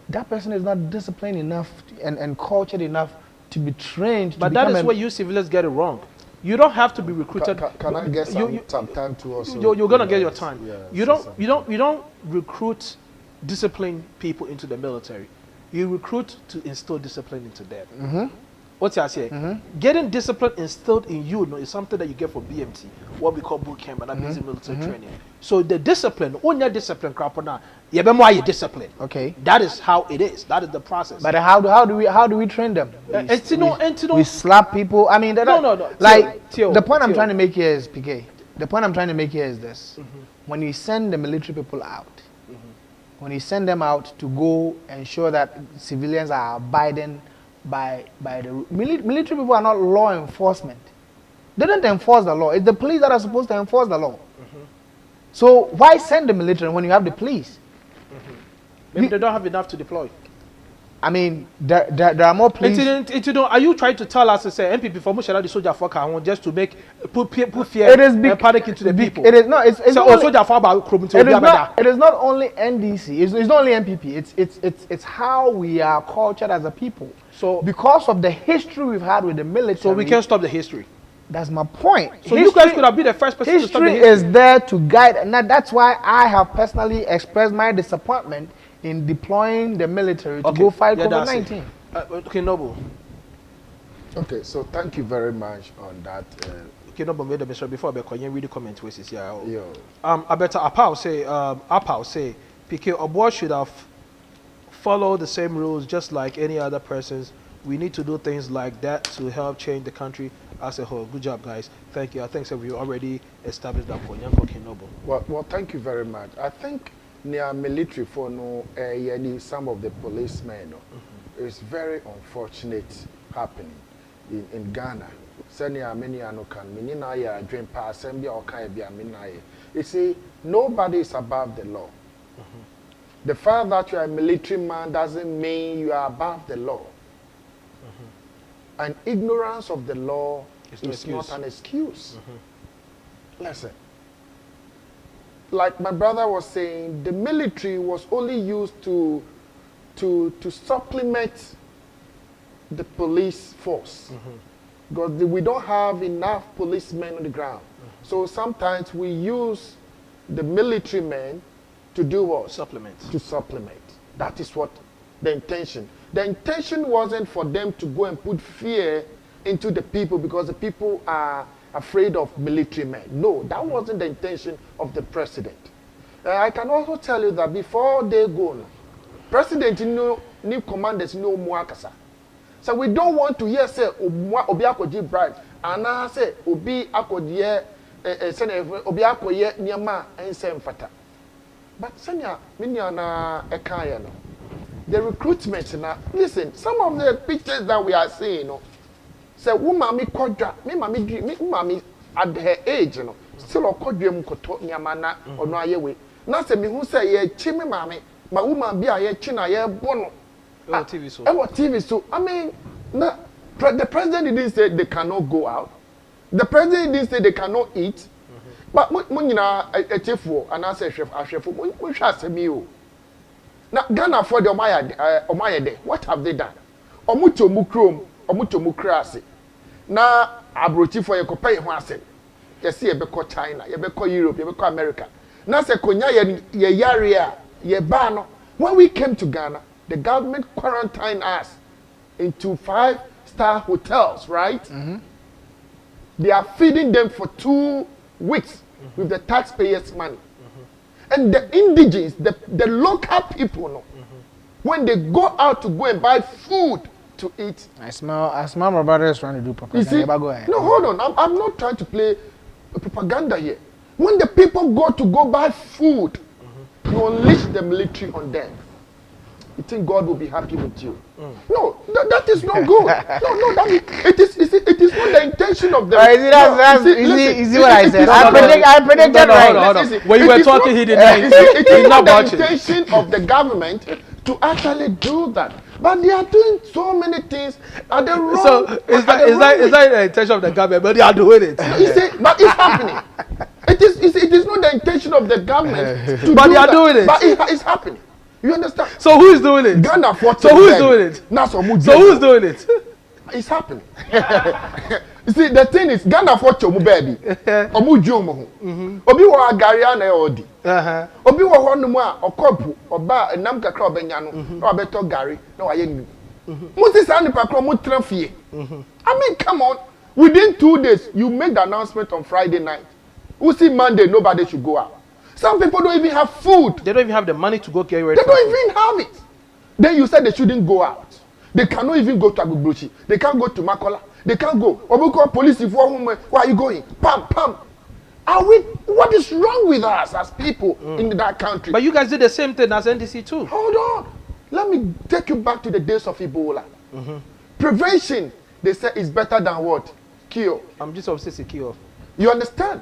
That person is not disciplined enough and cultured enough to be trained. But that is where you civilians get it wrong. You don't have to be recruited. Can I get some time to also? You're gonna get your time. Yes, you don't recruit disciplined people into the military. You recruit to instill discipline into them. What's I say? Getting discipline instilled in you is something that you get from BMT, what we call boot camp, and that means military training. So the discipline, only discipline, crap on that. You have more discipline. Okay. That is how it is. That is the process. But how do we train them? We slap people. I mean, no. Like the point I'm trying to make here is PK. The point I'm trying to make here is this: when you send the military people out, when you send them out to go ensure that civilians are abiding by the military people are not law enforcement. They don't enforce the law. It's the police that are supposed to enforce the law. So why send the military when you have the police? Maybe they don't have enough to deploy. I mean, there are more police. Are you trying to tell us to say MPP for Mushara the soldier for Kawan just to put fear and panic into the people? It is not. It's so only, soldier for about it is not only NDC. It's not only MPP. It's how we are cultured as a people. So because of the history we've had with the military, so we can't stop the history. That's my point. So you guys could have been the first person to stop the history. History is there to guide, and that's why I have personally expressed my disappointment in deploying the military to go fight COVID-19. Okay, Noble. Okay, so thank you very much on that. Okay, Noble made a mistake before I read the comment. I better Apau say, PK Obo should have followed the same rules just like any other persons. We need to do things like that to help change the country as a whole. Good job, guys. Thank you. I think so we already established that point. Noble. Well, thank you very much. I think near military for some of the policemen it's very unfortunate happening in Ghana. You see, nobody is above the law. The fact that you are a military man doesn't mean you are above the law. And ignorance of the law is not an excuse. Listen. Like my brother was saying, the military was only used to supplement the police force. Because we don't have enough policemen on the ground. So sometimes we use the military men to do what? Supplement. To supplement. That is what the intention. The intention wasn't for them to go and put fear into the people because the people are afraid of military men. No, that wasn't the intention of the president. I can also tell you that before they go, president new commanders no muakasa. So we don't want to hear say obi akoji bribe and I say obi akoji obi akoye niama ensem fata. But senya minya na ekaya no. The recruitment now, listen, some of the pictures that we are seeing, say woman me kodwa, me mami at her age, still okodwa mu koto nyama na ono ayewe. Na say me hu say ye chi me mami, ma woman bi aye chi na ye bono. TV so. TV so. I mean, the president didn't say they cannot go out. The president didn't say they cannot eat. But mun nyina echefo and I say chef mun hwa asemi o. Now, Ghana for the Omayede, what have they done? Omuto mukrom, omuto mukrasi. Na abrochi for your copay wase. You see, you be China, you be Europe, you be America. Now, say Konya ye yaria, ye bano. When we came to Ghana, the government quarantined us into 5-star hotels, right? They are feeding them for 2 weeks with the taxpayers' money. And the indigenous, the local people, when they go out to go and buy food to eat. I smell my brother is trying to do propaganda. You see? No, hold on. I'm not trying to play propaganda here. When the people go buy food, you unleash the military on them. You think God will be happy with you? No, that is not good. No, it is not the intention of the. You see what I said? I predicted right. Hold on. When you were talking, he didn't. It is not the intention of the government to actually do that. But they are doing so many things at the wrong. So is that the intention of the government? But they are doing it. You see, but it's happening. It is not the intention of the government to do but they are that, doing it. But it's happening. You understand? So who is doing it? Ghana for so who is doing it? So who is doing it? it's happening. You see, the thing is, Ghana for chomu baby. Omu jomo. Obi wa agaria na odi. Obi wa honu mu a okopu oba enam kakra obenya no na obeto gari na waye nnu. Musi sa nipa kro mu trafie. I mean, come on. Within 2 days, you make the announcement on Friday night. We see Monday, nobody should go out. Some people don't even have food. They don't even have the money to go get ready. They don't even have it. Then you said they shouldn't go out. They cannot even go to Agbogblochi. They can't go to Makola. They can't go. Obuko police if where are you going? Pam, pam. Are we? What is wrong with us as people in that country? But you guys did the same thing as NDC too. Hold on. Let me take you back to the days of Ebola. Prevention, they say, is better than what? Cure. I'm just obsessed with cure. You understand?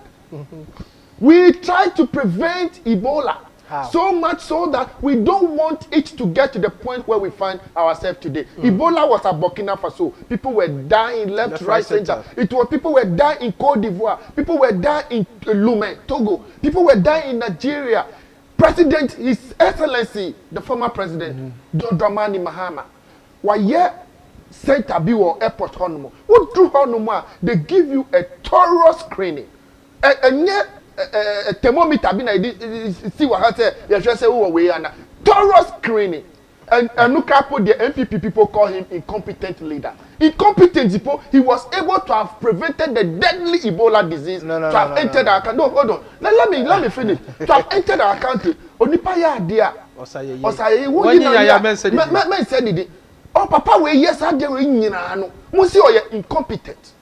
We try to prevent Ebola. How? So much so that we don't want it to get to the point where we find ourselves today. Ebola was at Burkina Faso. People were dying left, right, center. It was people were dying in Cote d'Ivoire. People were dying in Lomé, Togo. People were dying in Nigeria. President, His Excellency, the former president, John Dramani Mahama, were here center be or airport honomo. What do honomo? They give you a thorough screening. A thermometer be na see what say you just say who we are thorough screening. And look at the MPP people call him incompetent leader. Incompetent people, he was able to have prevented the deadly Ebola disease to have entered our country. No, hold on. Let me finish. To have entered our country. Onipa ya dia. Osaye wo nyina men said it. Oh papa we yes ade we nyina no. Mo see oye incompetent.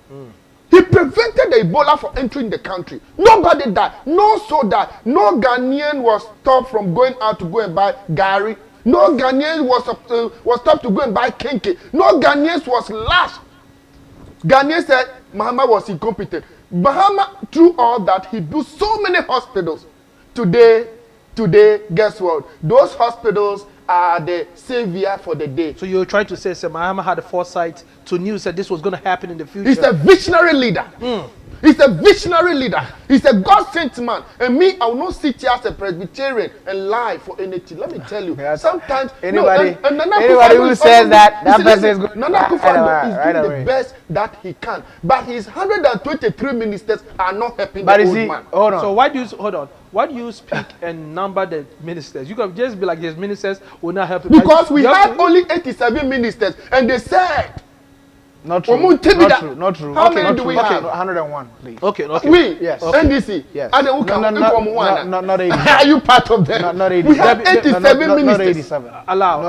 He prevented the Ebola from entering the country. Nobody died. No soldier, no Ghanaian was stopped from going out to go and buy Gary. No Ghanaian was stopped to go and buy Kenke. No Ghanaians was lashed. Ghanaians said Mahama was incompetent. Mahama, through all that, he built so many hospitals. Today, guess what? Those hospitals are the savior for the day. So you're trying to say, Mahama had the foresight to knew that this was going to happen in the future. He's a visionary leader. He's a visionary leader. He's a God-sent man. And me, I will not sit here as a Presbyterian and lie for anything. Let me tell you. Sometimes anybody who says that person is going Nana Akufo-Addo is doing the best that he can. But his 123 ministers are not helping the old man. Hold on. So why do you hold on? Why do you speak and number the ministers? You could just be like his ministers will not help him. Because we had only 87 ministers and they said not true. Not true. How many do we have? 101, please. Okay. We? Yes. Okay. NDC? Yes. Not 87. Are you part of them? Not 87. We have 87 ministers. Not 87. Allow.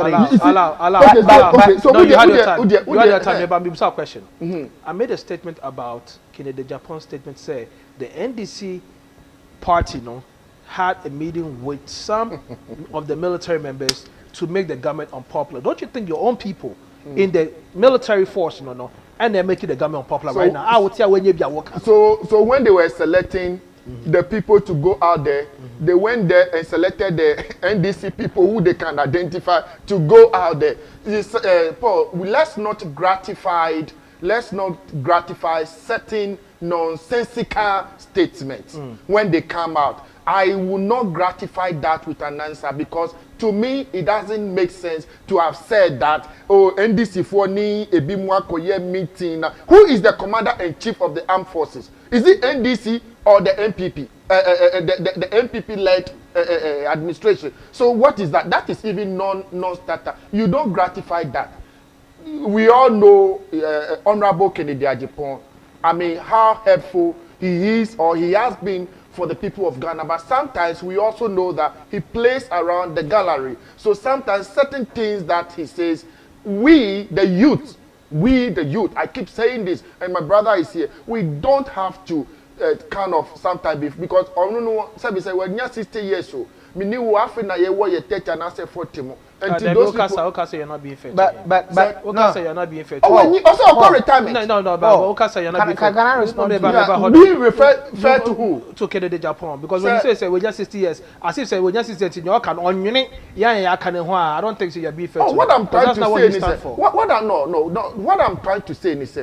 Okay. So no, you had your time. You had your time. But I'm a question. I made a statement about the Japan statement say the NDC party had a meeting with some of the military members to make the government unpopular. Don't you think your own people in the military force, and they're making the government unpopular right now? I would say when you be a worker. So when they were selecting the people to go out there, they went there and selected the NDC people who they can identify to go out there. Paul, let's not gratify certain nonsensical statements when they come out. I will not gratify that with an answer because to me it doesn't make sense to have said that NDC for ni ebimwa koye meeting. Who is the commander-in-chief of the armed forces? Is it NDC or the MPP? The MPP-led administration. So what is that? That is even non-starter. You don't gratify that. We all know Honorable Kennedy Ajipon. I mean, how helpful he is or he has been for the people of Ghana. But sometimes we also know that he plays around the gallery. So sometimes certain things that he says, we the youth, I keep saying this, and my brother is here, we don't have to kind of sometimes, because I don't know, say when you're 60 years old, me ni wo afi na ye wo ye 30 and I say 40 mo. And those people, okay, you're not being fair. But okay, you're not being fair. Also call retirement. No, but okay, you're not being fair. Can I respond? Being refer to who? To Kennedy Japan, because when you say we're just 60 years, as if say we're just 60 years, you can on you I don't think so you're being fair. What I'm trying to say is what I'm trying to say is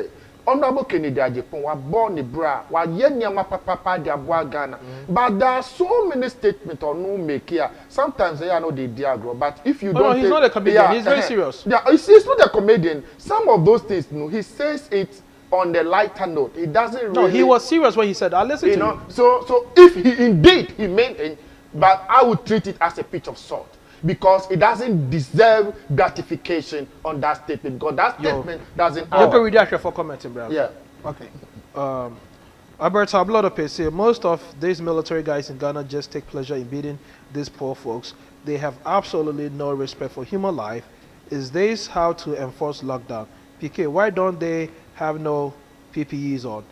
Honorable Kennedy Ajipon was born in Bra, while Yenyama Papa de Abua Ghana. But there are so many statements on no make here. Sometimes they are not the diagram, but if you don't. No, he's not a comedian. He's very serious. Yeah, he's not a comedian. Some of those things, he says it on the lighter note. He doesn't really. No, he was serious when he said, "I'll listen to you." So if he indeed he meant it, but I would treat it as a pinch of salt. Because it doesn't deserve gratification on that statement. Because that statement doesn't. You can read that for commenting, bro. Yeah. Okay. Albert Tablodo say most of these military guys in Ghana just take pleasure in beating these poor folks. They have absolutely no respect for human life. Is this how to enforce lockdown? PK, why don't they have no PPEs on?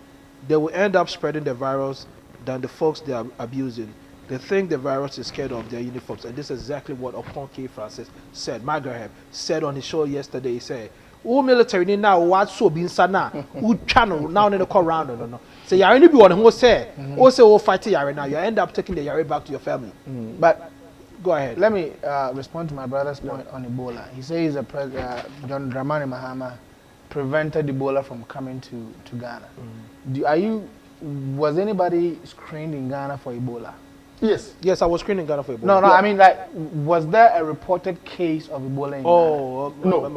They will end up spreading the virus than the folks they are abusing. They think the virus is scared of their uniforms, and this is exactly what Upon K. Francis said. Magraham said on his show yesterday. He said, "All military now what so being sana, who channel now in the call round no. So you only be one who say, also all fighting yare now. You end up taking the yare back to your family." But go ahead. Let me respond to my brother's point on Ebola. He says John Dramani Mahama prevented Ebola from coming to Ghana. Was anybody screened in Ghana for Ebola? Yes, I was screening Ghana for Ebola. No, I mean, like, was there a reported case of Ebola in Ghana? No.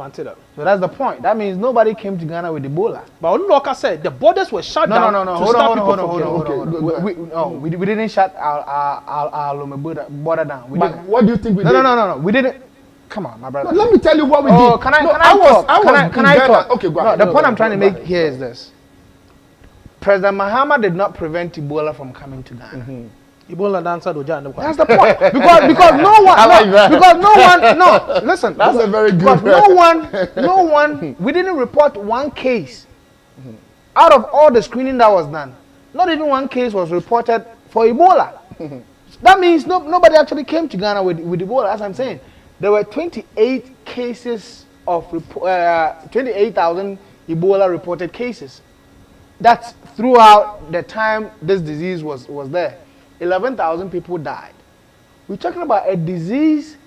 So that's the point. That means nobody came to Ghana with Ebola. But like I said, the borders were shut down. No. Hold on. We didn't shut our border down. What do you think we did? No. We didn't. Come on, my brother. No, let me tell you what we did. Can I talk? Okay, go ahead. The point I'm trying to make here is this. President Mahama did not prevent Ebola from coming to Ghana. Ebola dancer do Jan. That's the point. Because no one. No, listen. That's a very good. Because no one. We didn't report one case out of all the screening that was done. Not even one case was reported for Ebola. That means nobody actually came to Ghana with Ebola. As I'm saying, there were 28 cases of 28,000 Ebola reported cases. That's throughout the time this disease was there. 11,000 people died. We're talking about a disease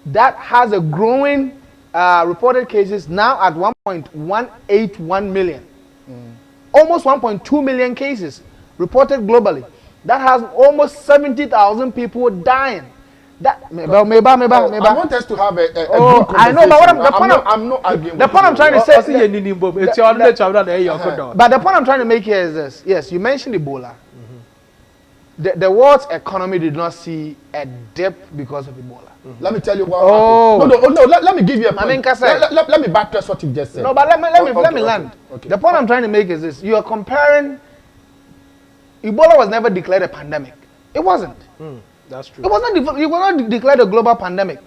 that has a growing reported cases now at 1.181 million. Almost 1.2 million cases reported globally. That has almost 70,000 people dying. I want us to have a good conversation. I know, but I'm not arguing. The point I'm trying to say. But the point I'm trying to make here is this. Yes, you mentioned Ebola. The world's economy did not see a dip because of Ebola. Let me tell you what happened. No. Let me give you a point. Let me buttress what you just said. No, but let me land. Okay. The point I'm trying to make is this. You are comparing. Ebola was never declared a pandemic. It wasn't. That's true. It was not declared a global pandemic.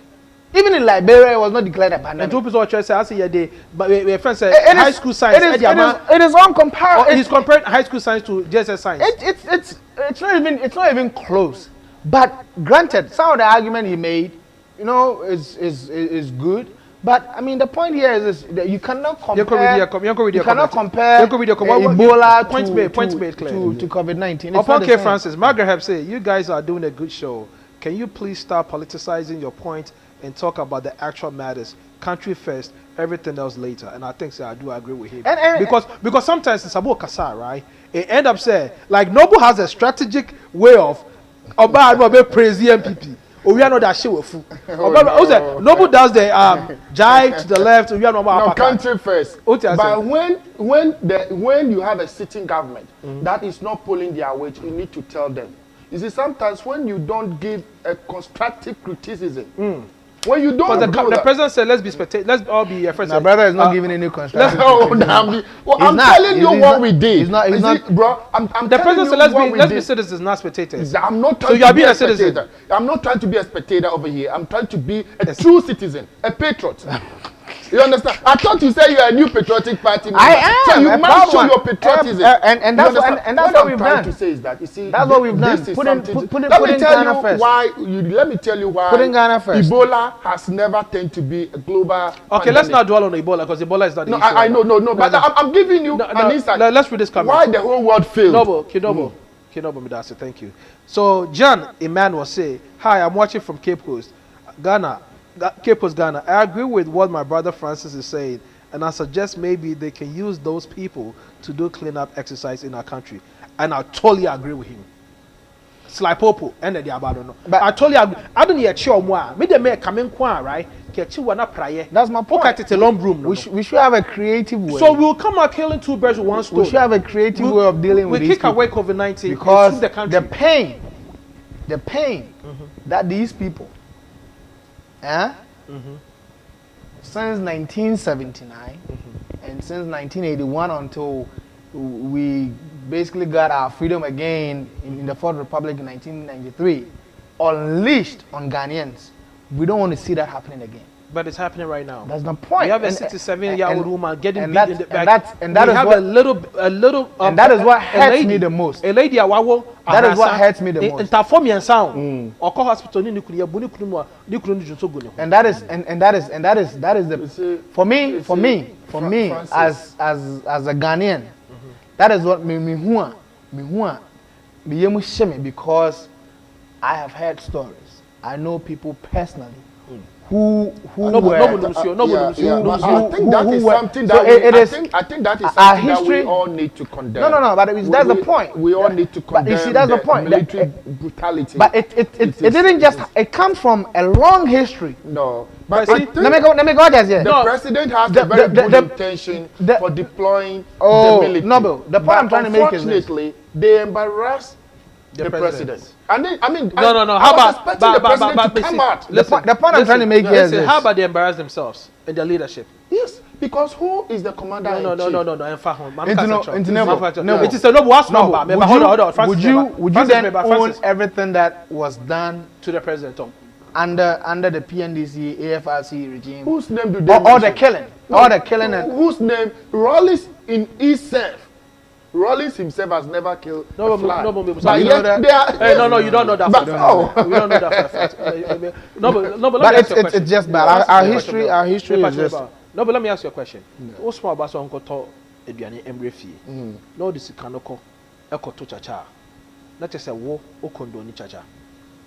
Even in Liberia, it was not declared a pandemic. And two people try to say, I see a day, but my friend said, high school science. It is uncomparable. He's comparing high school science to JSS science. It's not even close. But granted, some of the argument he made, is good. But I mean, the point here is this: that you cannot compare. Ebola to COVID-19. Upon K. Francis, Margaret have said, you guys are doing a good show. Can you please stop politicizing your point and talk about the actual matters? Country first, everything else later. And I think I do agree with him. Because sometimes it's about Kasa, right? It end up saying, like Noble has a strategic way of praise the MPP. We are not that shit with food. Noble does the jive to the left. We are not country first. But when you have a sitting government that is not pulling their weight, you need to tell them. You see, sometimes when you don't give a constructive criticism, when you don't the president said, let's all be friends. My brother is not giving any constructive criticism. I'm telling you what we did. He's not, bro. The president said, let's be citizens, not spectators. I'm not trying to be a spectator. I'm not trying to be a spectator over here. I'm trying to be a true citizen, a patriot. You understand? I thought you said you are a new patriotic party member. I am. So you must show your patriotism. And that's what we've done. To say is that, you see, that's what we've done. Let me tell you why. Putting Ghana first. Ebola has never tended to be a global. Okay, pandemic. Let's not dwell on Ebola because Ebola is not the issue. I know, but I'm giving you an insight. Let's read this comment. Why the whole world failed. Kinobo, Midasi, thank you. So John Emmanuel say, hi, I'm watching from Cape Coast, Ghana. Cape Coast, Ghana. I agree with what my brother Francis is saying. and I suggest maybe they can use those people to do cleanup exercise in our country. And I totally agree with him. Slipopo, and the Abado. But I totally agree. I don't hear Chio Moa. Me the make come in qua, right? That's my point. It's a long broom. We should have a creative way. So we'll come out killing two birds with one stone. We should have a creative way of dealing with these people. We kick away COVID-19 because the country. The pain that these people, since 1979 and since 1981 until we basically got our freedom again in the Fourth Republic in 1993, unleashed on Ghanaians. We don't want to see that happening again. But it's happening right now. That's the point. We have a 67-year-old woman getting beat in the back. That is what, a little. And that is what hurts me the most. A lady, that is what hurts me the most. Interform sound. Or call hospital. And that is the for me as a Ghanaian. That is what me because I have heard stories. I know people personally who I think that is something that we all need to condemn. No, but that's the point. We all need to condemn. But you see, that's the point. Military brutality. But it didn't just. It comes from a long history. No, but let me go just here. The president has a very good intention for deploying the military. No, the point I'm trying to make is this. Unfortunately, they embarrass the president. And then, no. How about the president to come out? The point I'm trying to make here is this. How about they embarrass themselves in their leadership? Yes, because who is the commander in chief? No. It is a noble. Hold on. Would you then own everything that was done to the president? Under the PNDC, AFRC regime? Whose name do they all the killing, and whose name? Rollins in East. Rollins himself has never killed a fly. But you don't know that. We don't know that for a fact. But it's just bad. Our history is just. No, but let me ask you a question. What's small about some koto eduane emrefi? No, this kanoko ekoto chacha. Not just a wo okondoni chacha.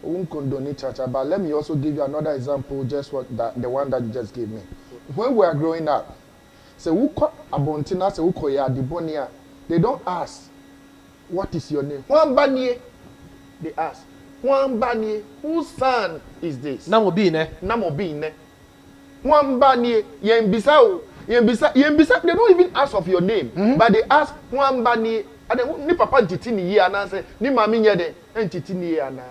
Unkondoni chacha. But let me also give you another example. Just the one that you just gave me. When we are growing up, say who call abontina, say who call ya dibonia. They don't ask, what is your name? Wambanye. They ask, Wambanye, whose son is this? Namobine. Wambanye, Yembisa. They don't even ask of your name, but they ask Wambanye. And then, ni papa ntitini ye ana say, ni mami nyede ntitini ye ana.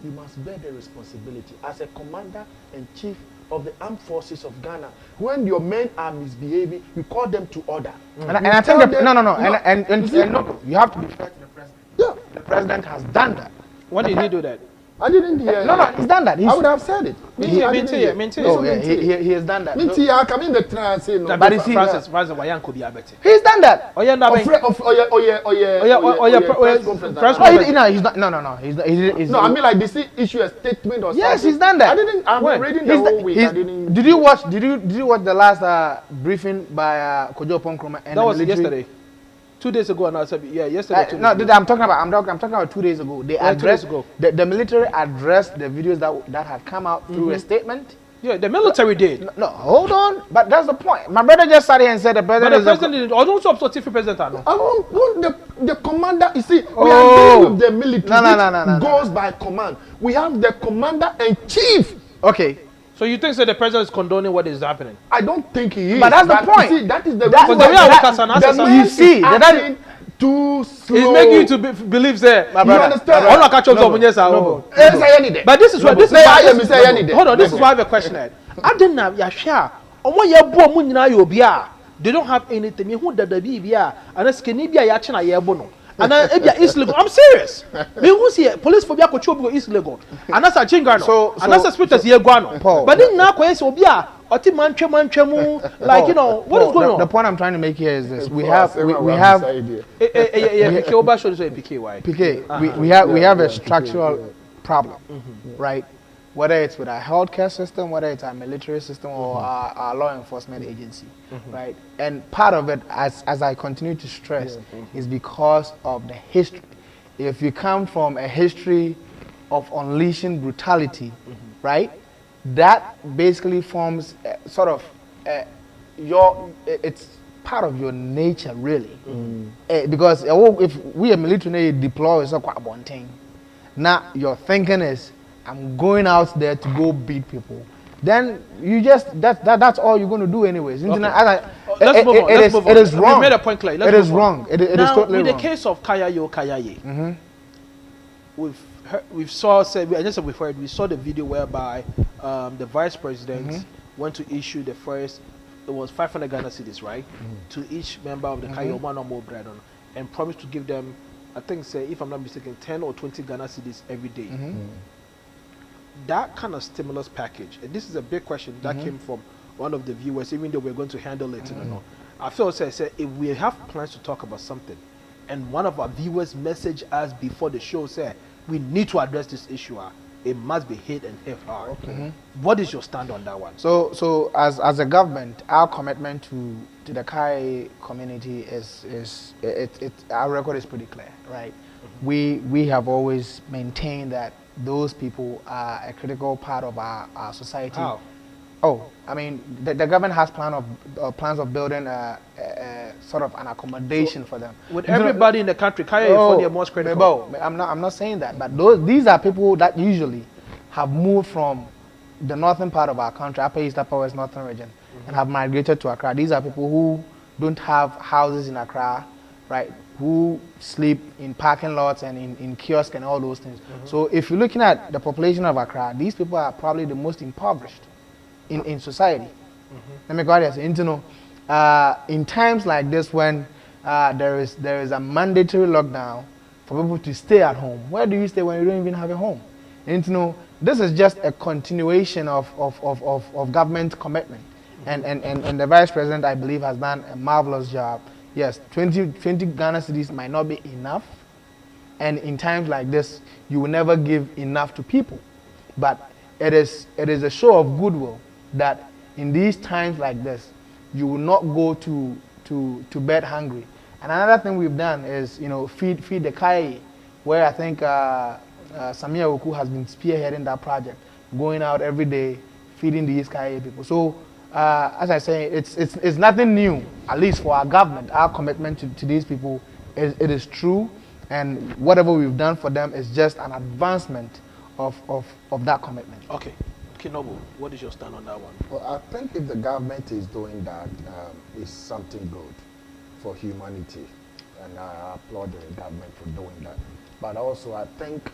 You must bear the responsibility as a commander and chief of the armed forces of Ghana. When your men are misbehaving, you call them to order. And I think no. You have to be fair to the president. Yeah, the president has done that. When did he do that? I didn't hear. No, he's done that. I would have said it. He has done that. I come in the trance. But you see, Francis, Wayan could be a better. He's done that. He's not. No. He's not. No, I mean like this issue a statement or something. Yes, he's done that. I'm reading the whole week. Did you watch the last briefing by Kojo Ponkroma? That was yesterday. 2 days ago, and I said, yesterday. I'm talking about 2 days ago. They addressed the military addressed the videos that had come out through a statement. Yeah, the military did. No, hold on. But that's the point. My brother just sat here and said the president. But the president didn't. I don't support the president. I want the commander. You see, we are dealing with the military. No. Goes by command. We have the commander and chief. Okay. So you think the president is condoning what is happening? I don't think he is. But that's the point. See, that is the reason. You see, that too slow. He's making you to believe, sir. You understand? But this is why. Hold on. This is why I have a question. I didn't have Yasha. They don't have anything. Who did the BBA? And it's Kenibia Yachina Yabono. And it's legal. I'm serious. Me who see police phobia ko chobo is legal. And that's a chingano. And that's a spirit here guano. But then now kwese obia oti manchemu like you know what is going on? The point I'm trying to make here is this. We have we have a structural problem, right? Whether it's with our healthcare system, whether it's our military system or our law enforcement agency, right? And part of it, as I continue to stress, is because of the history. If you come from a history of unleashing brutality, right? That basically forms sort of it's part of your nature, really. Because if we are military deploy, it's a quite one thing. Now your thinking is, I'm going out there to go beat people. Then you just that's all you're going to do anyways. Okay. Let's move on. It is wrong. We made a point clear. It is wrong. It is totally wrong. With the case of Kayaye, we saw the video whereby the vice president went to issue the first. It was 500 Ghana cedis, right, to each member of the Kayaye and promised to give them, I think, if I'm not mistaken, 10 or 20 Ghana cedis every day. That kind of stimulus package, and this is a big question that came from one of the viewers, even though we're going to handle it. I feel say if we have plans to talk about something, and one of our viewers messaged us before the show said we need to address this issue, it must be hit and hit hard. What is your stand on that one? So as a government, our commitment to the Kai community is our record is pretty clear, right? We have always maintained that those people are a critical part of our society. How? Oh, I mean, the government has plans of building a sort of an accommodation for them. With everybody in the country, Kaya is the most critical. I'm not saying that, but these are people that usually have moved from the northern part of our country, Upper East, Upper West, Northern region, and have migrated to Accra. These are people who don't have houses in Accra, right? Who sleep in parking lots and in kiosks and all those things. So if you're looking at the population of Accra, these people are probably the most impoverished in society. Let me go ahead and say, in times like this when there is a mandatory lockdown for people to stay at home, where do you stay when you don't even have a home? And this is just a continuation of government commitment. And the Vice President, I believe, has done a marvelous job. Yes, 20 Ghana cedis might not be enough, and in times like this, you will never give enough to people. But it is a show of goodwill that in these times like this, you will not go to bed hungry. And another thing we've done is, feed the Kai, where I think Samia Oku has been spearheading that project, going out every day, feeding these Kai people. So. As I say, it's nothing new, at least for our government. Our commitment to these people it is true, and whatever we've done for them is just an advancement of that commitment. Okay, Noble, what is your stand on that one? Well, I think if the government is doing that, it's something good for humanity, and I applaud the government for doing that. But also, I think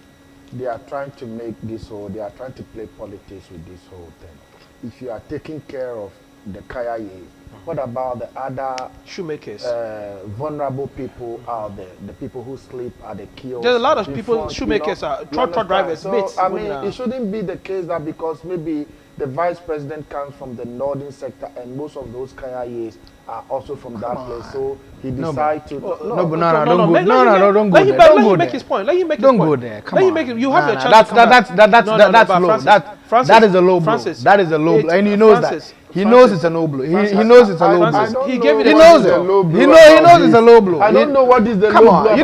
they are trying to they are trying to play politics with this whole thing. If you are taking care of the Kayaye, what about the other shoemakers, vulnerable people out there, the people who sleep at the kiosk? There's a lot of people, shoemakers, truck drivers, so, mates. I mean, it shouldn't be the case that because maybe the vice president comes from the northern sector and most of those Kayayes are also from that place, so he decides to. Don't go there. Let him make his point. Let him make his point. Don't go there. Come on. You have your chance. That's low. That is a low blow. That is a low blow, and he knows that. He knows it's a low blow. He knows it's a low blow. He gave it. He knows it. He knows it's a low blow. I don't know what is the low blow. Come on,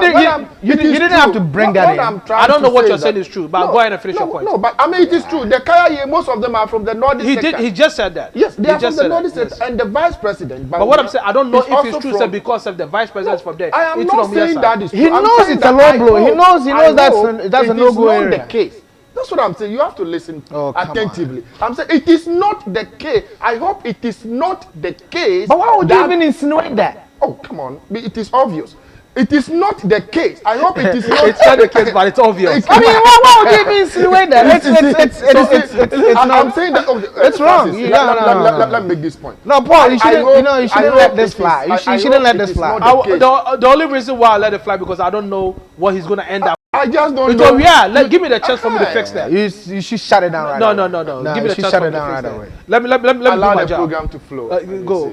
you didn't have to bring that in. I don't know what you're saying is true, but go ahead and finish your point. No, but I mean it is true. The Kaya, most of them are from the northern sector. He just said that. Yes, they are from the northern sector, and the vice president. But what I'm saying, I don't know if it's true because of the vice president from there. I am not saying that is true. He knows it's a low blow. He knows that's a no-go area. The case. That's what I'm saying. You have to listen attentively. I'm saying it is not the case. I hope it is not the case. But why would you even insinuate that? Oh, come on. It is obvious. It is not the case. I hope it is not. It's not the case, but it's obvious. I mean, why would you even insinuate that? I'm saying that. It's wrong. Let me make this point. No, Paul, you shouldn't let this fly. You shouldn't let this fly. The only reason why I let it fly because I don't know what he's going to end up. I just don't know. Yeah, give me the chance for me to fix that. You should shut it down right away. No. Give me the chance for me to fix that. Let me allow the program to flow.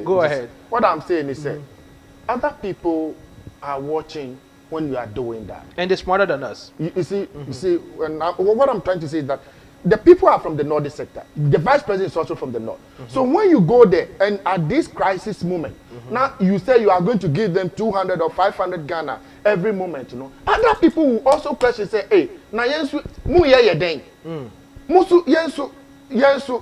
Go ahead. What I'm saying is that other people are watching when you are doing that. And they're smarter than us. You see, what I'm trying to say is that the people are from the northern sector. The vice president is also from the north. So when you go there and at this crisis moment, now you say you are going to give them 200 or 500 Ghana every moment, Other people will also question, say, hey, na yensu mu ye den. Musu yensu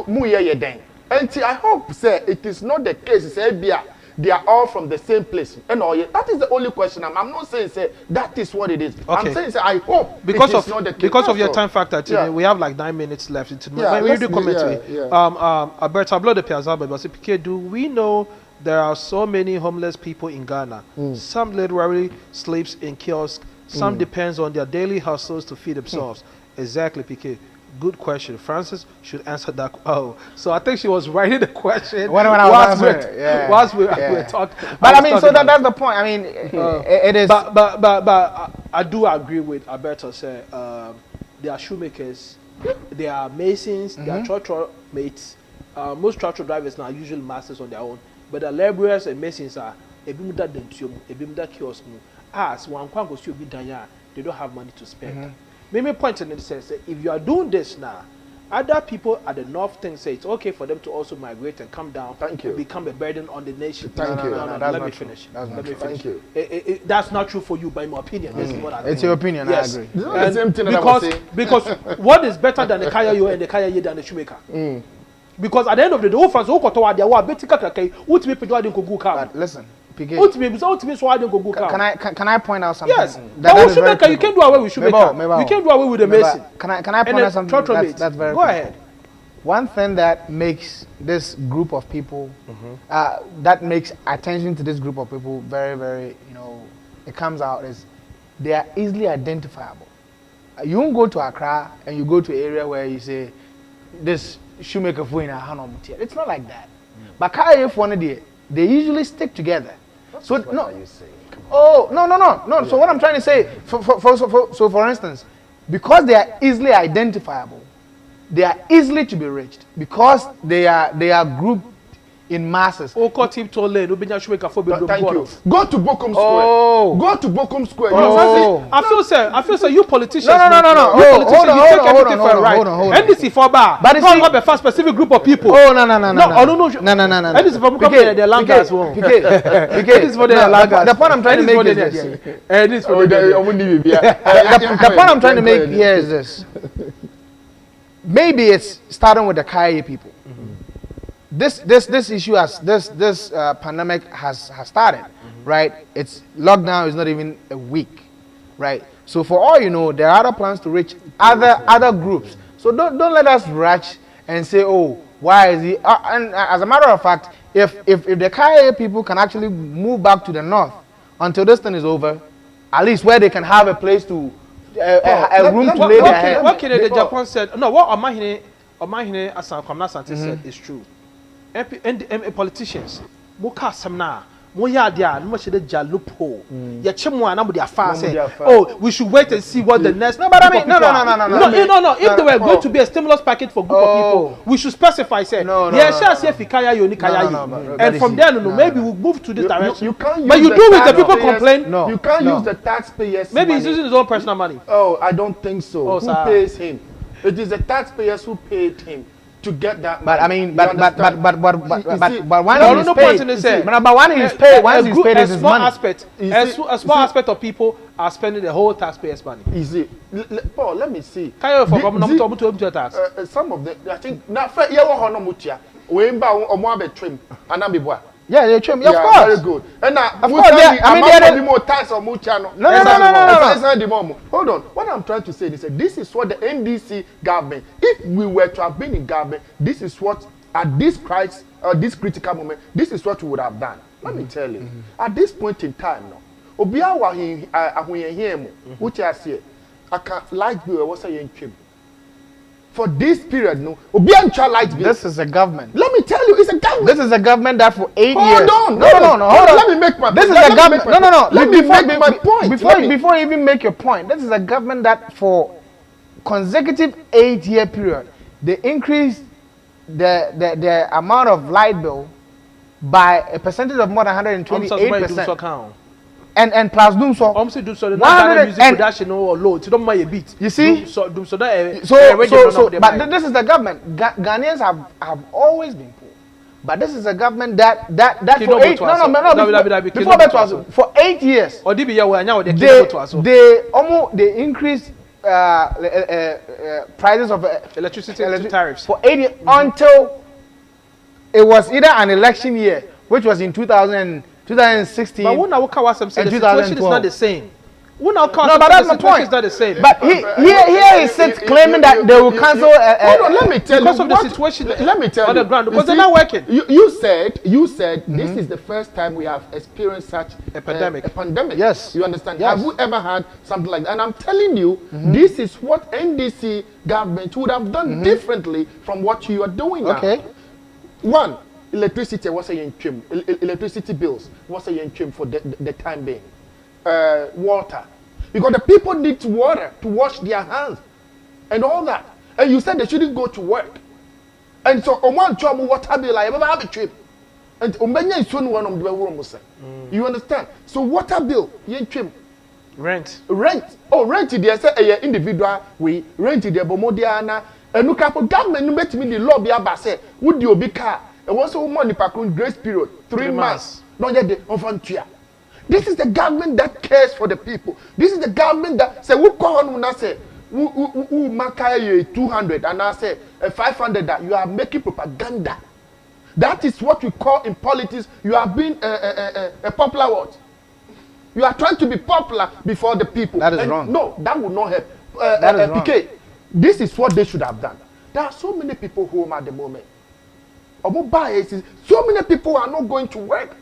mu ye den. And I hope, say, it is not the case. Say, they are all from the same place. And all that is the only question. I'm not saying say that is what it is. Okay. I'm saying say I hope because it is not the case. Because of your time factor, today, we have like 9 minutes left. When you comment Alberta Blow the Piazza, but do we know there are so many homeless people in Ghana? Some literally sleeps in kiosks. Some depends on their daily hustles to feed themselves. Exactly, PK. Good question. Francis should answer that. Oh, so I think she was writing the question whilst we were talking. But I mean, so that's the point. I mean, it is. But I do agree with Alberto. Say they are shoemakers, they are masons, they are trotro mates. Most trotro drivers now are usually masters on their own, but the laborers and masons are ebimuda dentium, ebimuda kiosk. As one kwan go be done, they don't have money to spend. Maybe point in the sense that if you are doing this now, other people at the north think say it's okay for them to also migrate and come down and become a burden on the nation. Let me finish. Thank you. That's not true for you, but in my opinion, this is what I think. It's your opinion. Yes. I agree. It's not the same thing that I was saying. Because what is better than the kaya you and the kaya ye than the shoemaker? Because at the end of the day, who fans who got to our betika kake, who to be people didn't go car. Listen. Can I point out something? Yes. But shoemaker, you can't do away with shoemaker. You can't do away with the mason. Can I point out something that's very Go ahead. One thing that makes this group of people, that makes attention to this group of people very, very, it comes out is they are easily identifiable. You won't go to Accra and you go to an area where you say, this shoemaker for in a hand. It's not like that. But if one of they usually stick together. So no. Oh no. So what I'm trying to say, for instance, because they are easily identifiable, they are easily to be reached because they are grouped in masses. Thank you. Go to Bokum Square. Go to Bokum Square. I feel so. You politicians. No. You politicians, you take everything for a ride. NDC for bar. But it's not have a specific group of people. No. NDC for come here, their land as well. The point I'm trying to make is this. The point I'm trying to make here is this. Maybe it's starting with the Kaya people. This issue this pandemic has started, right? It's lockdown is not even a week, right? So for all you know, there are other plans to reach other groups. So don't let us rush and say, oh, why is he? And as a matter of fact, if the Kaya people can actually move back to the north until this thing is over, at least where they can have a place to a room to lay their head. What the Japan said? No, what Omahine Asan Kwamna Sante said is true. Politicians, Moka Samna, Moyadia, no much the Jalupo, Yachimwa, and their fast. Oh, we should wait and see what the next. No, but I mean, no. If there were going to be a stimulus package for group of people, we should specify. Say, and from there, maybe we'll move to this direction. But you do with the people complain. No, you can't use the taxpayers. Maybe he's using his own personal money. Oh, I don't think so. Who pays him? It is the taxpayers who paid him to get that. But I mean, but when he's paid, once he's paid, is money. A small aspect of people are spending the whole taxpayers' money. Easy, Paul. Let me see. Some of them, I think, na fair. Yeah, what hono mutia. We imba omoabe trim. Anamibwa. Yeah, they trim. Of course. Very good. And now, of course, I mean, more tax or mucha. No. Hold on. What I'm trying to say is that this is what the NDC government, if we were to have been in government, this is what, at this crisis, this critical moment, this is what we would have done. Let me tell you. At this point in time, no. Obia wa here, which I say, I can't like the what's saying trim. For this period, no. This is a government. Let me tell you, it's a government. This is a government that for 8 years. Hold on. Hold on. Let me make my point. This is a government. No. Let me make my point. Before you even make your point, this is a government that for consecutive 8-year period, they increased the amount of light bill by a percentage of more than 128%. And plus doom so. Music production or load. You don't mind a beat. You see? So but this is the government. Ghanaians have always been poor. But this is a government that for 8 for 8 years. They increased prices of electricity tariffs for 8 years until it was either an election year, which was in 2016. But when I say the situation is not the same. No, but that's my point. Is not the same. But here he sits claiming that they will cancel. Hold on, let me tell because you of the situation. Let me tell on you. the ground because they're not working. You said this is the first time we have experienced such a pandemic. A pandemic. Yes. You understand? Yes. Have we ever had something like that? And I'm telling you, this is what NDC government would have done differently from what you are doing now. Okay. One, electricity was a trim. Electricity bills was a trim for the time being. Water, because the people need water to wash their hands and all that. And you said they shouldn't go to work. And so on one job water bill I ever have a trip. And you understand? So water bill, trim. Rent. Oh, rent there say individual we rent there bomodiana and look up government bet me the law be aba say would you be car and once money grace period 3 months. Don't yet the offantia. This is the government that cares for the people. This is the government that say who call on una say who makaya 200 and I say 500 that you are making propaganda. That is what we call in politics you are being a popular what? You are trying to be popular before the people. That is wrong. No, that will not help. That is wrong. PK, this is what they should have done. There are so many people home at the moment. So many people are not going to work.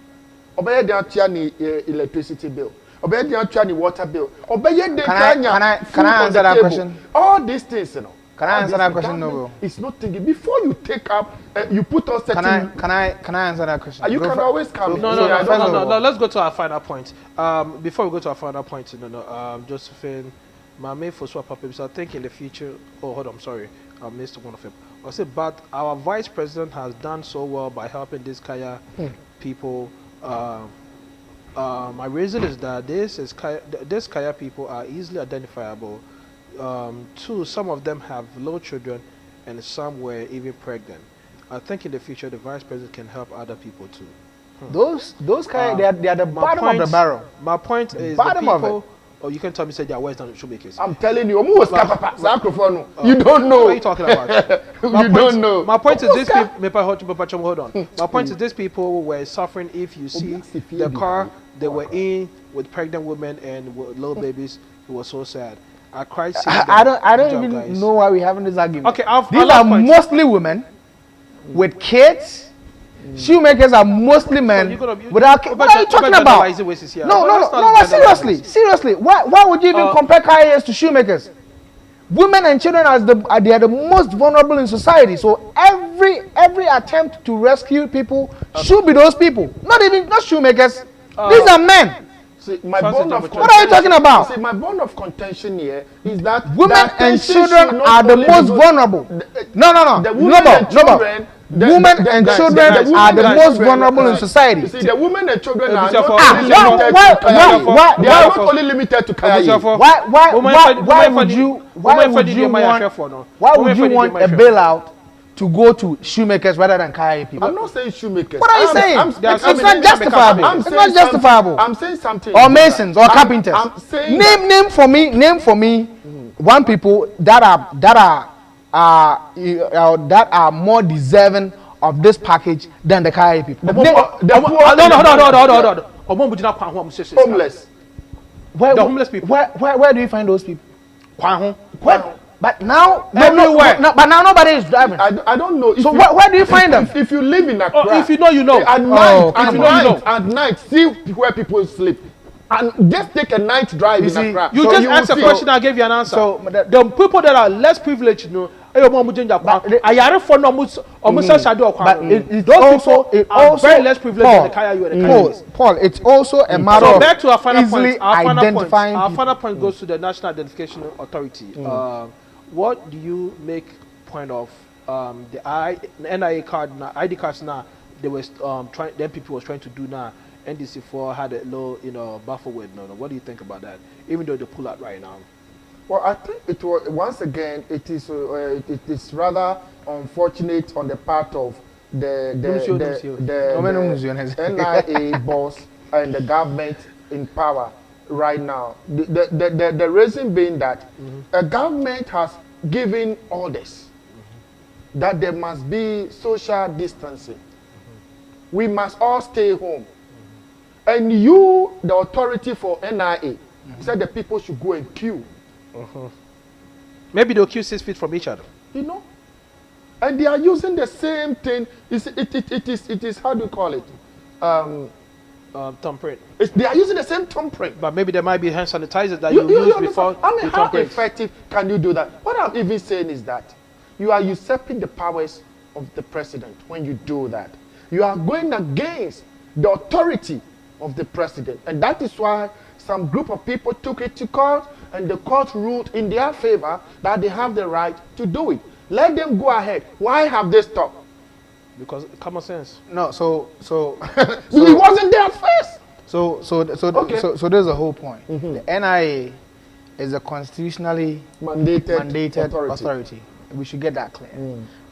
Obey the electricity bill. Obey the water bill. Obey the can I answer that question? All these things, you know. Can I answer that question, no? It's not thinking before you take up. You put on certain. Can I answer that question? You can always come. No. Let's go to our final point. Before we go to our final point, Josephine, my main for swap up. So I think in the future. Oh, hold on. I'm sorry. I missed one of them. I said, but our vice president has done so well by helping these Kaya people. My reason is that these Kaya people are easily identifiable. Two, some of them have low children, and some were even pregnant. I think in the future the vice president can help other people too. Those Kaya, they are the bottom of the barrel. My point is bottom the people. of it. Or you can tell me say they are worse than shoemakers. I'm telling you, you don't know. What are you talking about? You don't know. My point is this people. Hold on. My point is these people were suffering. If you see the car they were in with pregnant women and with little babies, it was so sad. I cried. I don't even know why we're having this argument. Okay, these are mostly women with kids. Shoemakers are mostly men without kids. What are you talking about? No, seriously. Why would you even compare carriers to shoemakers? Women and children they are the most vulnerable in society. So every attempt to rescue people should be those people. Not shoemakers. These are men. See, what are you talking about? See, my bone of contention here is that women and children are the most vulnerable. No. Women and children are the most vulnerable in society. You see, the women and children are not only limited to Kaya. Why would you want a bailout to go to shoemakers rather than Kaya people? I'm not saying shoemakers. What are you saying? It's not justifiable. It's not justifiable. I'm saying something. Or masons or carpenters. Name for me one people that are more deserving of this package than the Kaya people. Homeless. The homeless people. Where do you find those people? But now everywhere. But now nobody is driving. I don't know. So where do you find them? If you live in Accra, if you know, you know. At night, see where people sleep. And just take a night drive in Accra. You just asked a question, I gave you an answer. So the people that are less privileged, those people are very less privileged than the Kaya you and the Kaya. Paul, it's also a matter of back to our final point. Our final point goes to the National Identification Authority. What do you make point of the NIA card, ID cards now? They were then people was trying to do now. NDC4 had a low, buffer with What do you think about that? Even though they pull out right now. Well, I think it was once again. It is rather unfortunate on the part of the NIA boss and the government in power right now. The reason being that a government has given orders that there must be social distancing. we must all stay home. And you, the authority for NIA, said the people should go and queue. Maybe they'll queue 6 feet from each other. You know? And they are using the same thing. It is how do you call it? Thumbprint. They are using the same thumbprint. But maybe there might be hand sanitizers that you use before. I mean, how thumbprint. effective can you do that? What I'm even saying is that you are usurping the powers of the president when you do that. You are going against the authority of the president. And that is why some group of people took it to court, and the court ruled in their favor that they have the right to do it. Let them go ahead. Why have they stopped? Because common sense. No, so He wasn't there at first. So there's a whole point. The NIA is a constitutionally mandated authority. We should get that clear,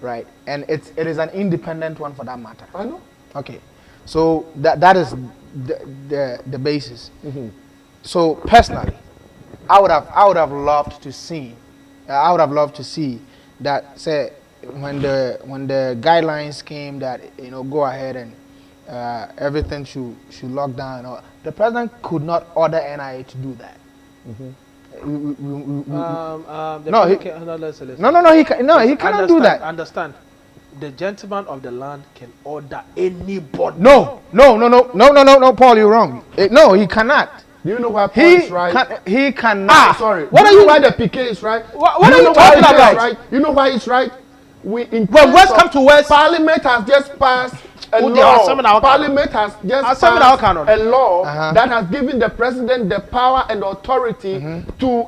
right? And it is an independent one for that matter. I know. Okay, so that is the basis. So personally, I would have loved to see. I would have loved to see that, say, when the guidelines came that go ahead and everything should lock down. Or the president could not order NIA to do that. He cannot do that. Understand? The gentleman of the land can order anybody. No, Paul, you're wrong. No, he cannot. Do you know why Paul is right? He cannot. Sorry. What do are you you? Why the PK is right? What are you talking about? Right? You know why it's right? When West come to West, Parliament has just passed a law. Parliament has just passed a law that has given the president the power and authority to,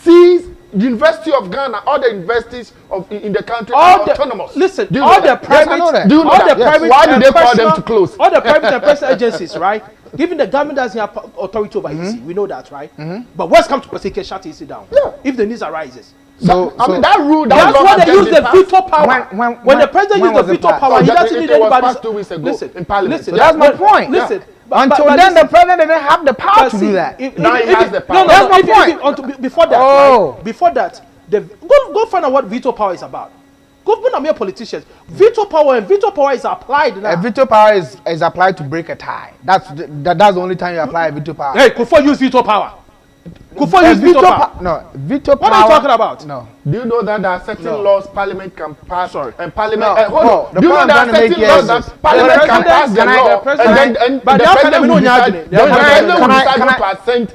seize the University of Ghana, all the universities in the country are autonomous. Listen, all the private, do you know that? Private why do they call them to close? All the private and personal agencies, right? Given the government doesn't have authority over EC, we know that, right? But what's come to prosecute, shut EC down if the needs arises. So I mean that rule. That's why they use the veto power. When the president uses the veto power, he doesn't need anybody's. Listen, in Parliament. Listen, that's my point. Listen. Until then, the president didn't have the power to do that. Now he has the power. That's my point. Before that, before that, go find out what veto power is about. Government are mere politicians. Veto power is applied now. A veto power is applied to break a tie. That's the only time you apply a veto power. Hey, Kufuor use veto power. Kufuor use veto power. No, veto power. What are you talking about? No. Do you know that there are certain laws Parliament can pass? Sorry. And Parliament. No. Do you know there are certain laws that Parliament can pass the law, and the president will decide to assent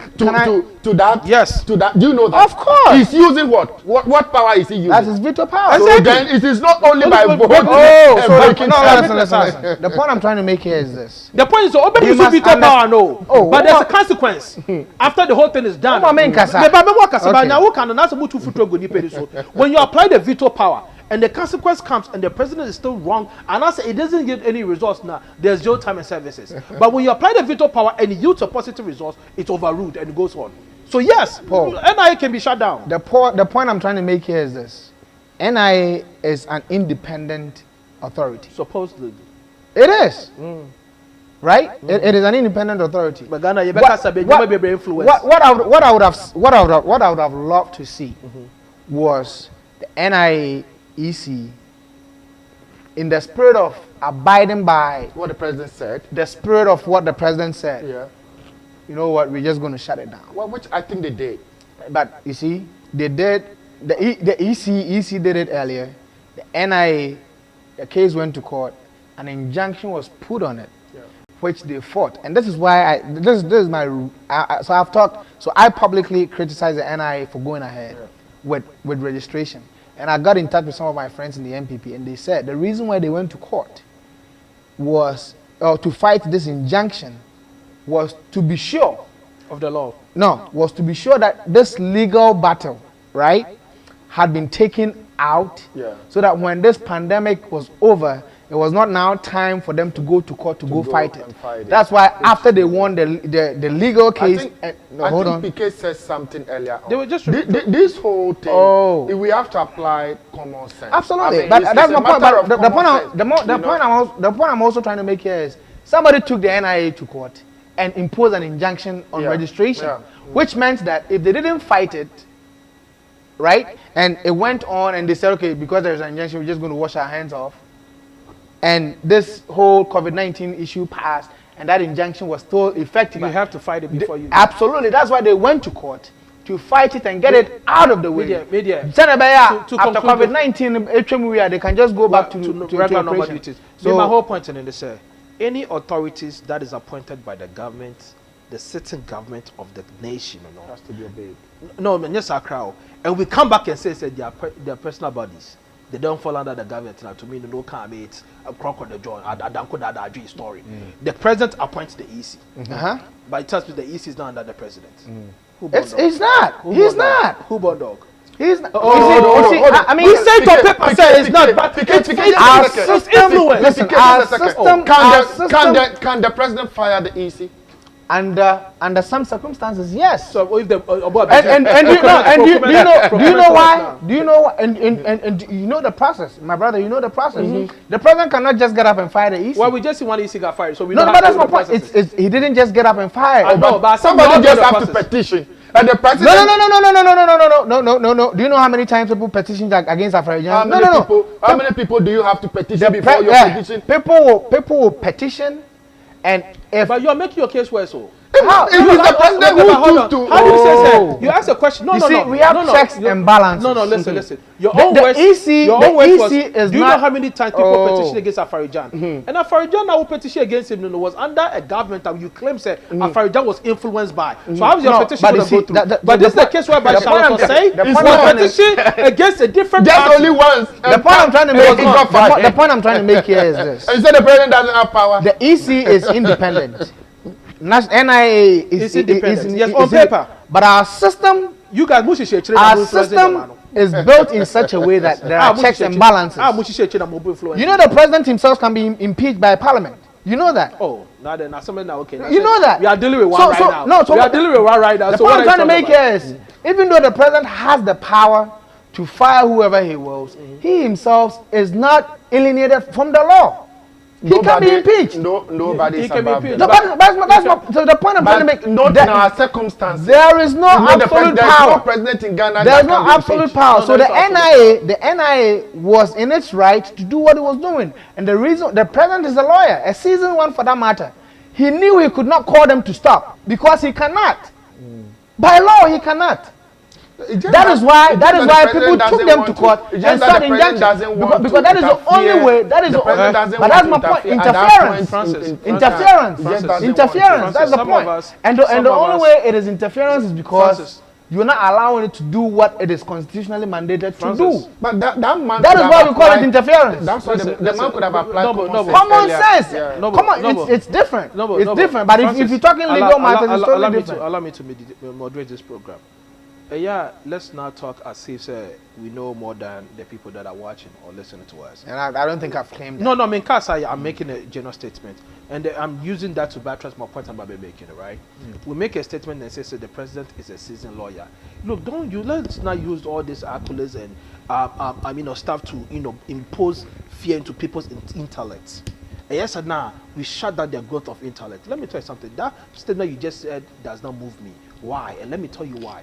to that? Yes. To that. Do you know that? Of course. He's using what? What power is he using? That is veto power. So then it is not only by vote. Listen. The point I'm trying to make here is this. The point is, open use veto power, no. But there's a consequence after the whole thing is done. When you apply the veto power and the consequence comes and the president is still wrong and also it doesn't get any results now, there's jail time and services. But when you apply the veto power and it yields a positive result, it's overruled and it goes on. So yes, Paul, NIA can be shut down. The point I'm trying to make here is this. NIA is an independent authority. Supposedly. It is. Right? It is an independent authority. But Ghana, what I would have loved to see was the NIAEC in the spirit of abiding by what the president said. The spirit of what the president said. Yeah. You know what? We're just going to shut it down. Well, which I think they did. But you see, they did. The EC did it earlier. The NIA, the case went to court. An injunction was put on it, which they fought, and this is why this is my. So I've talked. So I publicly criticized the NIA for going ahead with registration, and I got in touch with some of my friends in the MPP, and they said the reason why they went to court was to fight this injunction was to be sure of the law. No, was to be sure that this legal battle, right, had been taken out, so that when this pandemic was over, it was not now time for them to go to court to go fight it. That's why after they won the legal case, I think PK said something earlier. They were just this whole thing. We have to apply common sense. Absolutely, I mean, but that's my point. But the point I'm also trying to make here is somebody took the NIA to court and imposed an injunction on registration, which meant that if they didn't fight it, right, and it went on and they said, okay, because there's an injunction, we're just going to wash our hands off. and this whole COVID-19 issue passed, and that injunction was still effective. You have to fight it before you. Absolutely, that's why they went to court to fight it and get it out of the way. Media. After COVID-19, they can just go back to regular normal duties. So my whole point in this is, any authorities that is appointed by the government, the sitting government of the nation, has to be obeyed. No, yes, our crowd, and we come back and say they are personal bodies. They don't fall under the government. Now, to me, no can be it's a crock on the jaw. I don't know that story. The president appoints the EC. But it tells me the EC is not under the president. He's not. He's not. Who born dog? He's not. I mean, he said on paper say it's not. But our system. Listen, our system. Can the president fire the EC? Under some circumstances, yes. So if the do you know why? Do you know and you know the process, my brother? You know the process. The president cannot just get up and fire the EC. Well, we just see one EC got fired, so we no, but that's my point. He didn't just get up and fire. No, but somebody just have to petition. And the president. No. Do you know how many times people petition against Afro-Asian? How many people do you have to petition before your petition? People will petition. And but you are making your case worse. So how? It is the president who chooses to. How do you say? You ask a question. No. We have checks and balances. No. Listen. Your own words. Your own words was. Do you know how many times people petition against Afarijan? And Afarijan now petition against him was under a government that you claim said Afarijan was influenced by. So how is your petition going to go through? But this is the case whereby Charlotte say was petition against a different. Just only once. The point I'm trying to make. The point I'm trying to make here is this. You said the president doesn't have power. The EC is independent. NIA is independent. Yes, on paper. But our system, our system is built in such a way that there are checks and balances. You know the president himself can be impeached by parliament. You know that. Oh, now then, something now okay. You know that. We are dealing with one right now. No, we are dealing with one right now. The point I'm trying to make here is, even though the president has the power to fire whoever he wills, he himself is not alienated from the law. He can be impeached. Nobody is above it. So the point I'm trying to make. Not in our circumstances. There is no absolute power. No president in Ghana. There is no absolute power. So the NIA was in its right to do what it was doing. And the reason, the president is a lawyer, a seasoned one for that matter. He knew he could not call them to stop because he cannot. By law, he cannot. That is why people took them to court and sought injunction because that is the only way. That is the only. But that's my point. Interference. That's the point. And the only way it is interference is because you're not allowing it to do what it is constitutionally mandated to do. But that man. That is why we call it interference. That's why the man could have applied common sense. Come on, it's different. It's different. But if you're talking legal matters, it's totally different. Allow me to moderate this program. Yeah, let's not talk as if we know more than the people that are watching or listening to us. And I don't think I've claimed that. No, I mean, because I'm making a general statement. And I'm using that to buttress my point about making, right? We make a statement and say the president is a seasoned lawyer. Look, let's not use all these accolades and stuff to impose fear into people's intellects. And yes, and now we shut down their growth of intellect. Let me tell you something. That statement you just said does not move me. Why? And let me tell you why.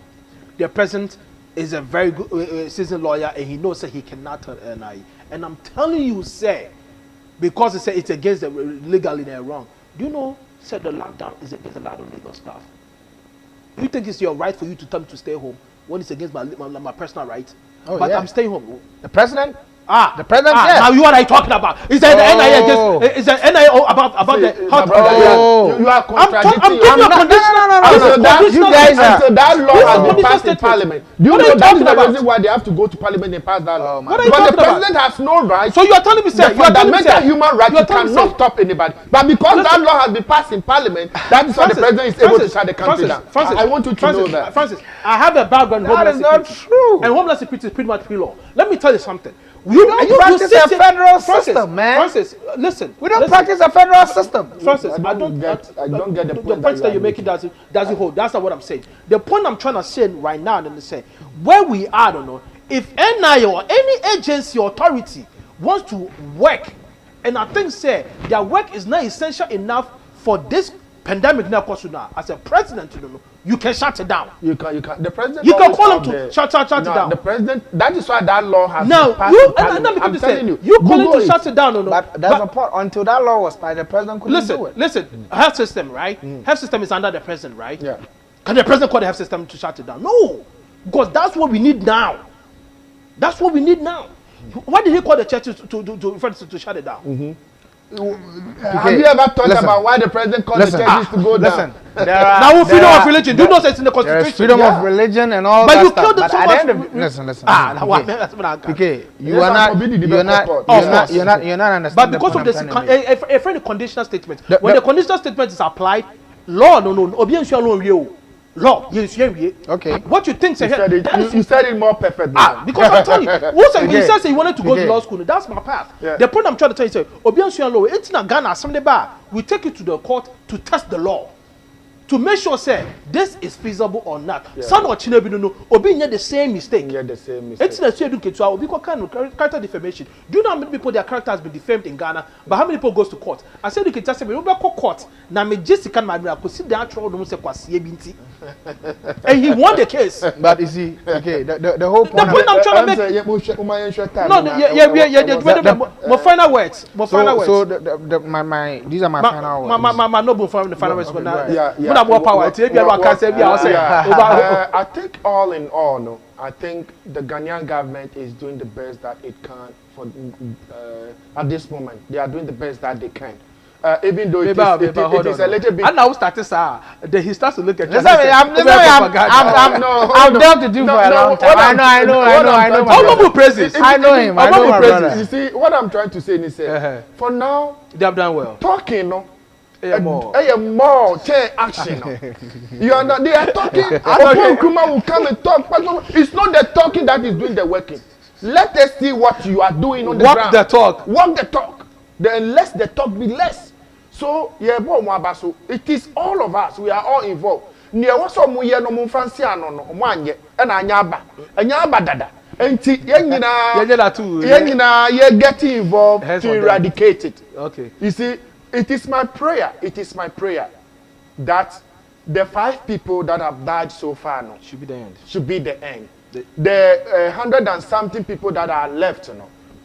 The president is a very good seasoned lawyer, and he knows that he cannot turn NIE. And I'm telling you, because he said it's against the legally they're wrong. Do you know? Said the lockdown is against a lot of legal stuff. You think it's your right for you to tell me to stay home when it's against my personal right? But I'm staying home. The president. The president. Yes. Now what are you talking about? Is that the NIA against? Is the NIA about the hot? You are contradicting. You guys are. So that law has been passed in parliament. Do you know that is the reason why they have to go to parliament and pass that law? Because the president has no right. So you are telling me, sir, the fundamental human right, you cannot stop anybody. But because that law has been passed in parliament, that is why the president is able to shut the country down. I want you to know that. Francis, I have a background in homeless security. That is not true. And homeless security is pretty much pre-law. Let me tell you something. We don't practice a federal system, man. Francis, listen. We don't practice a federal system. Francis, I don't get the point. The point that you're making doesn't hold. That's not what I'm saying. The point I'm trying to say right now, and say where we are, I don't know. If NIA or any agency or authority wants to work, and I think their work is not essential enough for this pandemic now cause now as a president, you can shut it down. You can. The president. You can call him to shut it down. The president. That is why that law has now been passed. I'm telling you, you call him to shut it down, But there's a part until that law was passed, the president couldn't do it. Listen, health system, right? Health system is under the president, right? Yeah. Can the president call the health system to shut it down? No, because that's what we need now. That's what we need now. Why did he call the churches to shut it down? Have you ever thought about why the president called the churches to go down? Now freedom of religion. Do you know it's in the constitution? There's freedom of religion and all but that you stuff. killed them so much. Listen. Okay, you're not understanding. But because of this, a friendly conditional statement. When the conditional statement is applied, law no. Law, okay. What you think? You said it more perfectly. Because I'm telling you, he says he wanted to go to law school. That's my path. Yeah. The point I'm trying to tell you is, Obiansuan law, it's not Ghana. We take it to the court to test the law, to make sure say this is feasible or not. Some or Chinebi no, Obi the same mistake. It's the same educate. So Obi kind of character defamation. Do you know how many people their character has been defamed in Ghana? But how many people goes to court? I said you can just say we go court. Now me just can my could sit down trial no say kwasi binti. And he won the case. But you see, okay, the whole point. The point I'm trying to make. My final words. So these are my final words. My noble final words. I think all in all, no, I think the Ghanaian government is doing the best that it can for at this moment. They are doing the best that they can. Even though it is a little bit. And now started, then he starts to look at. I've dealt with you for a long time. I know. Honorable praises. I know him. I know my brother. You see, what I'm trying to say is, for now, they have done well. Talking, no. More action. You are not. They are talking. Nkrumah will come and talk. But it's not the talking that is doing the working. Let us see what you are doing on the ground. Walk the talk. Then let the talk be less. So it is all of us. We are all involved. Near what's some we no mun fancy no mwanye na anyaba dada. Enti yenina ye getting involved to eradicate it. Okay. You see, it is my prayer that the 5 people that have died so far should be the end. Should be the end. The 100 and something people that are left,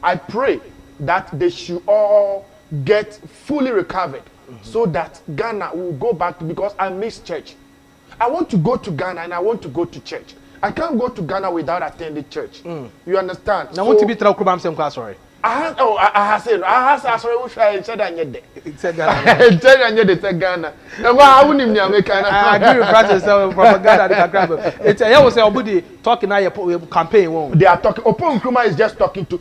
I pray that they should all get fully recovered, so that Ghana will go back to, because I miss church. I want to go to Ghana and I want to go to church. I can't go to Ghana without attending church. You understand? Now, want to be Traukubam same class, sorry. I They are talking. Open Nkrumah is just talking to.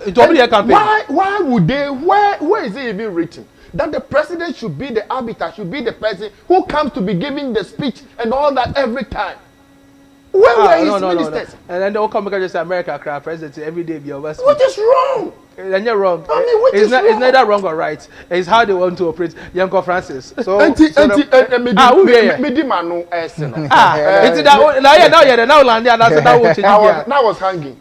Why would they? Where is it even written that the president should be the arbiter, should be the person who comes to be giving the speech and all that every time? Where were his ministers? No. And then they all come because America crap president every day be over. What is wrong? And you're wrong. I mean, what is wrong? It's neither wrong or right. It's how they want to operate. Yanko Francis. So now was hanging.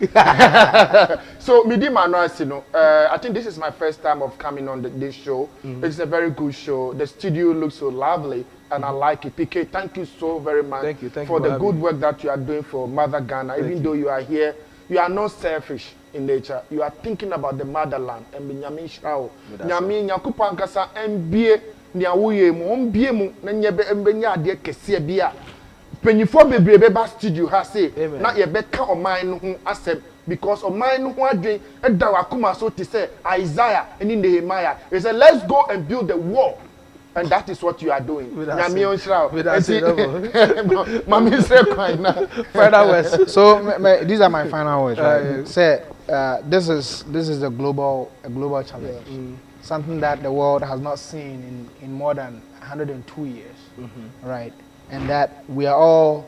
So I think this is my first time of coming on this show. It's a very good show. The studio looks so lovely. And I like it. PK, thank you so very much for the good work that you are doing for Mother Ghana. Even though you are here, you are not selfish in nature. You are thinking about the motherland. And Nyami Shrao. Nyami Nyakupankasa MBA Nyawe Mbie mu Nanyebe Mbenya de Kesia Bia. Penifo Beba studio has say na yebeka o man hu asem because o man hu adwen eda wakuma so to say Isaiah and in Nehemiah. He said, let's go and build the wall. And that is what you are doing. So these are my final words. Right? Say this is a global challenge, something that the world has not seen in more than 102 years, right? And that we are all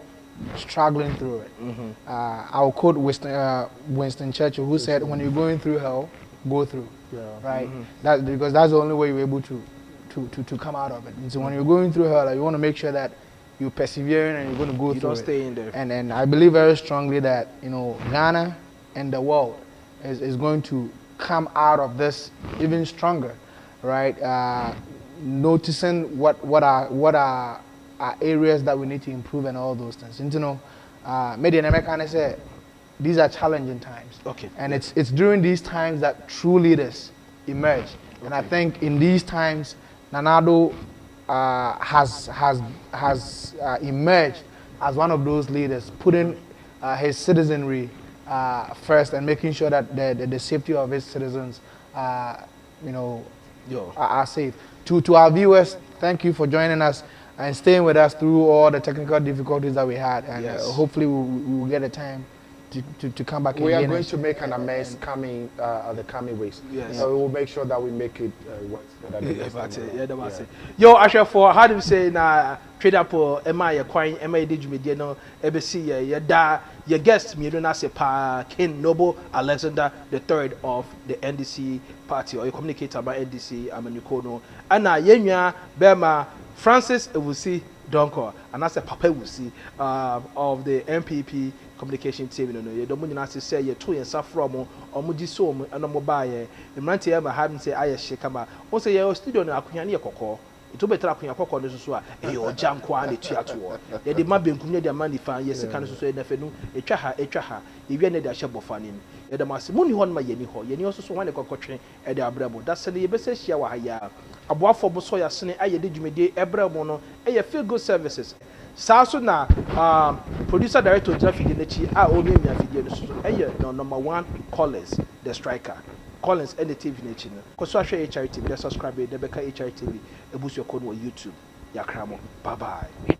struggling through it. I'll quote Winston Churchill, who said, "When you're going through hell, go through." Right? That's because that's the only way you're able to come out of it. And so when you're going through hell, you want to make sure that you're persevering and you're going to go through it. You don't stay in there. And I believe very strongly that Ghana and the world is going to come out of this even stronger, right? noticing what are areas that we need to improve and all those things. And you know, media American say these are challenging times. Okay. And it's during these times that true leaders emerge. Okay. And I think in these times, Addo has emerged as one of those leaders, putting his citizenry first and making sure that the safety of his citizens, are safe. To our viewers, thank you for joining us and staying with us through all the technical difficulties that we had. And hopefully we will get a time to come back. We are going to make an amends coming the coming weeks. Yes. So we will make sure that we make it work. Yo, Asha, for how do we say na trade up or am I a coin? Am I did you media no? ABC your guest me na se pa King Noble Alexander the third of the NDC party or a communicator by NDC Amenukono. Ana yenwa Bema Francis Ewusi Donko and that's a Papa Ewusi of the MPP communication team no ye domo nyina se say ye to ye safro mo omuji so mo ana mo ba ye mrantie e ma ha say aye shikama o say ye studio na akunya ne ye kokko ito betra akunya kokko no so a e yo jam kwa na tu ato ye de ma benkum ne de ma ni fa ye sika no so e na fe no etwa ha ye wi ne de ahye bofa ne ye de ma se muni hon ma ye ni ho ye ni so wane kokkotwe e de abrabo da se ye be se hia wa ha ya aboafo bo so ya sene aye de dwumede ebrabo no e ye feel good services Saso na producer director Jeffy Dinechi o me mi afidie no so no number 1 Collins the striker Collins and the TV Nechi no ko so ahwe HRTV subscribe the beka HRTV ebusu ko no YouTube yakramo bye bye.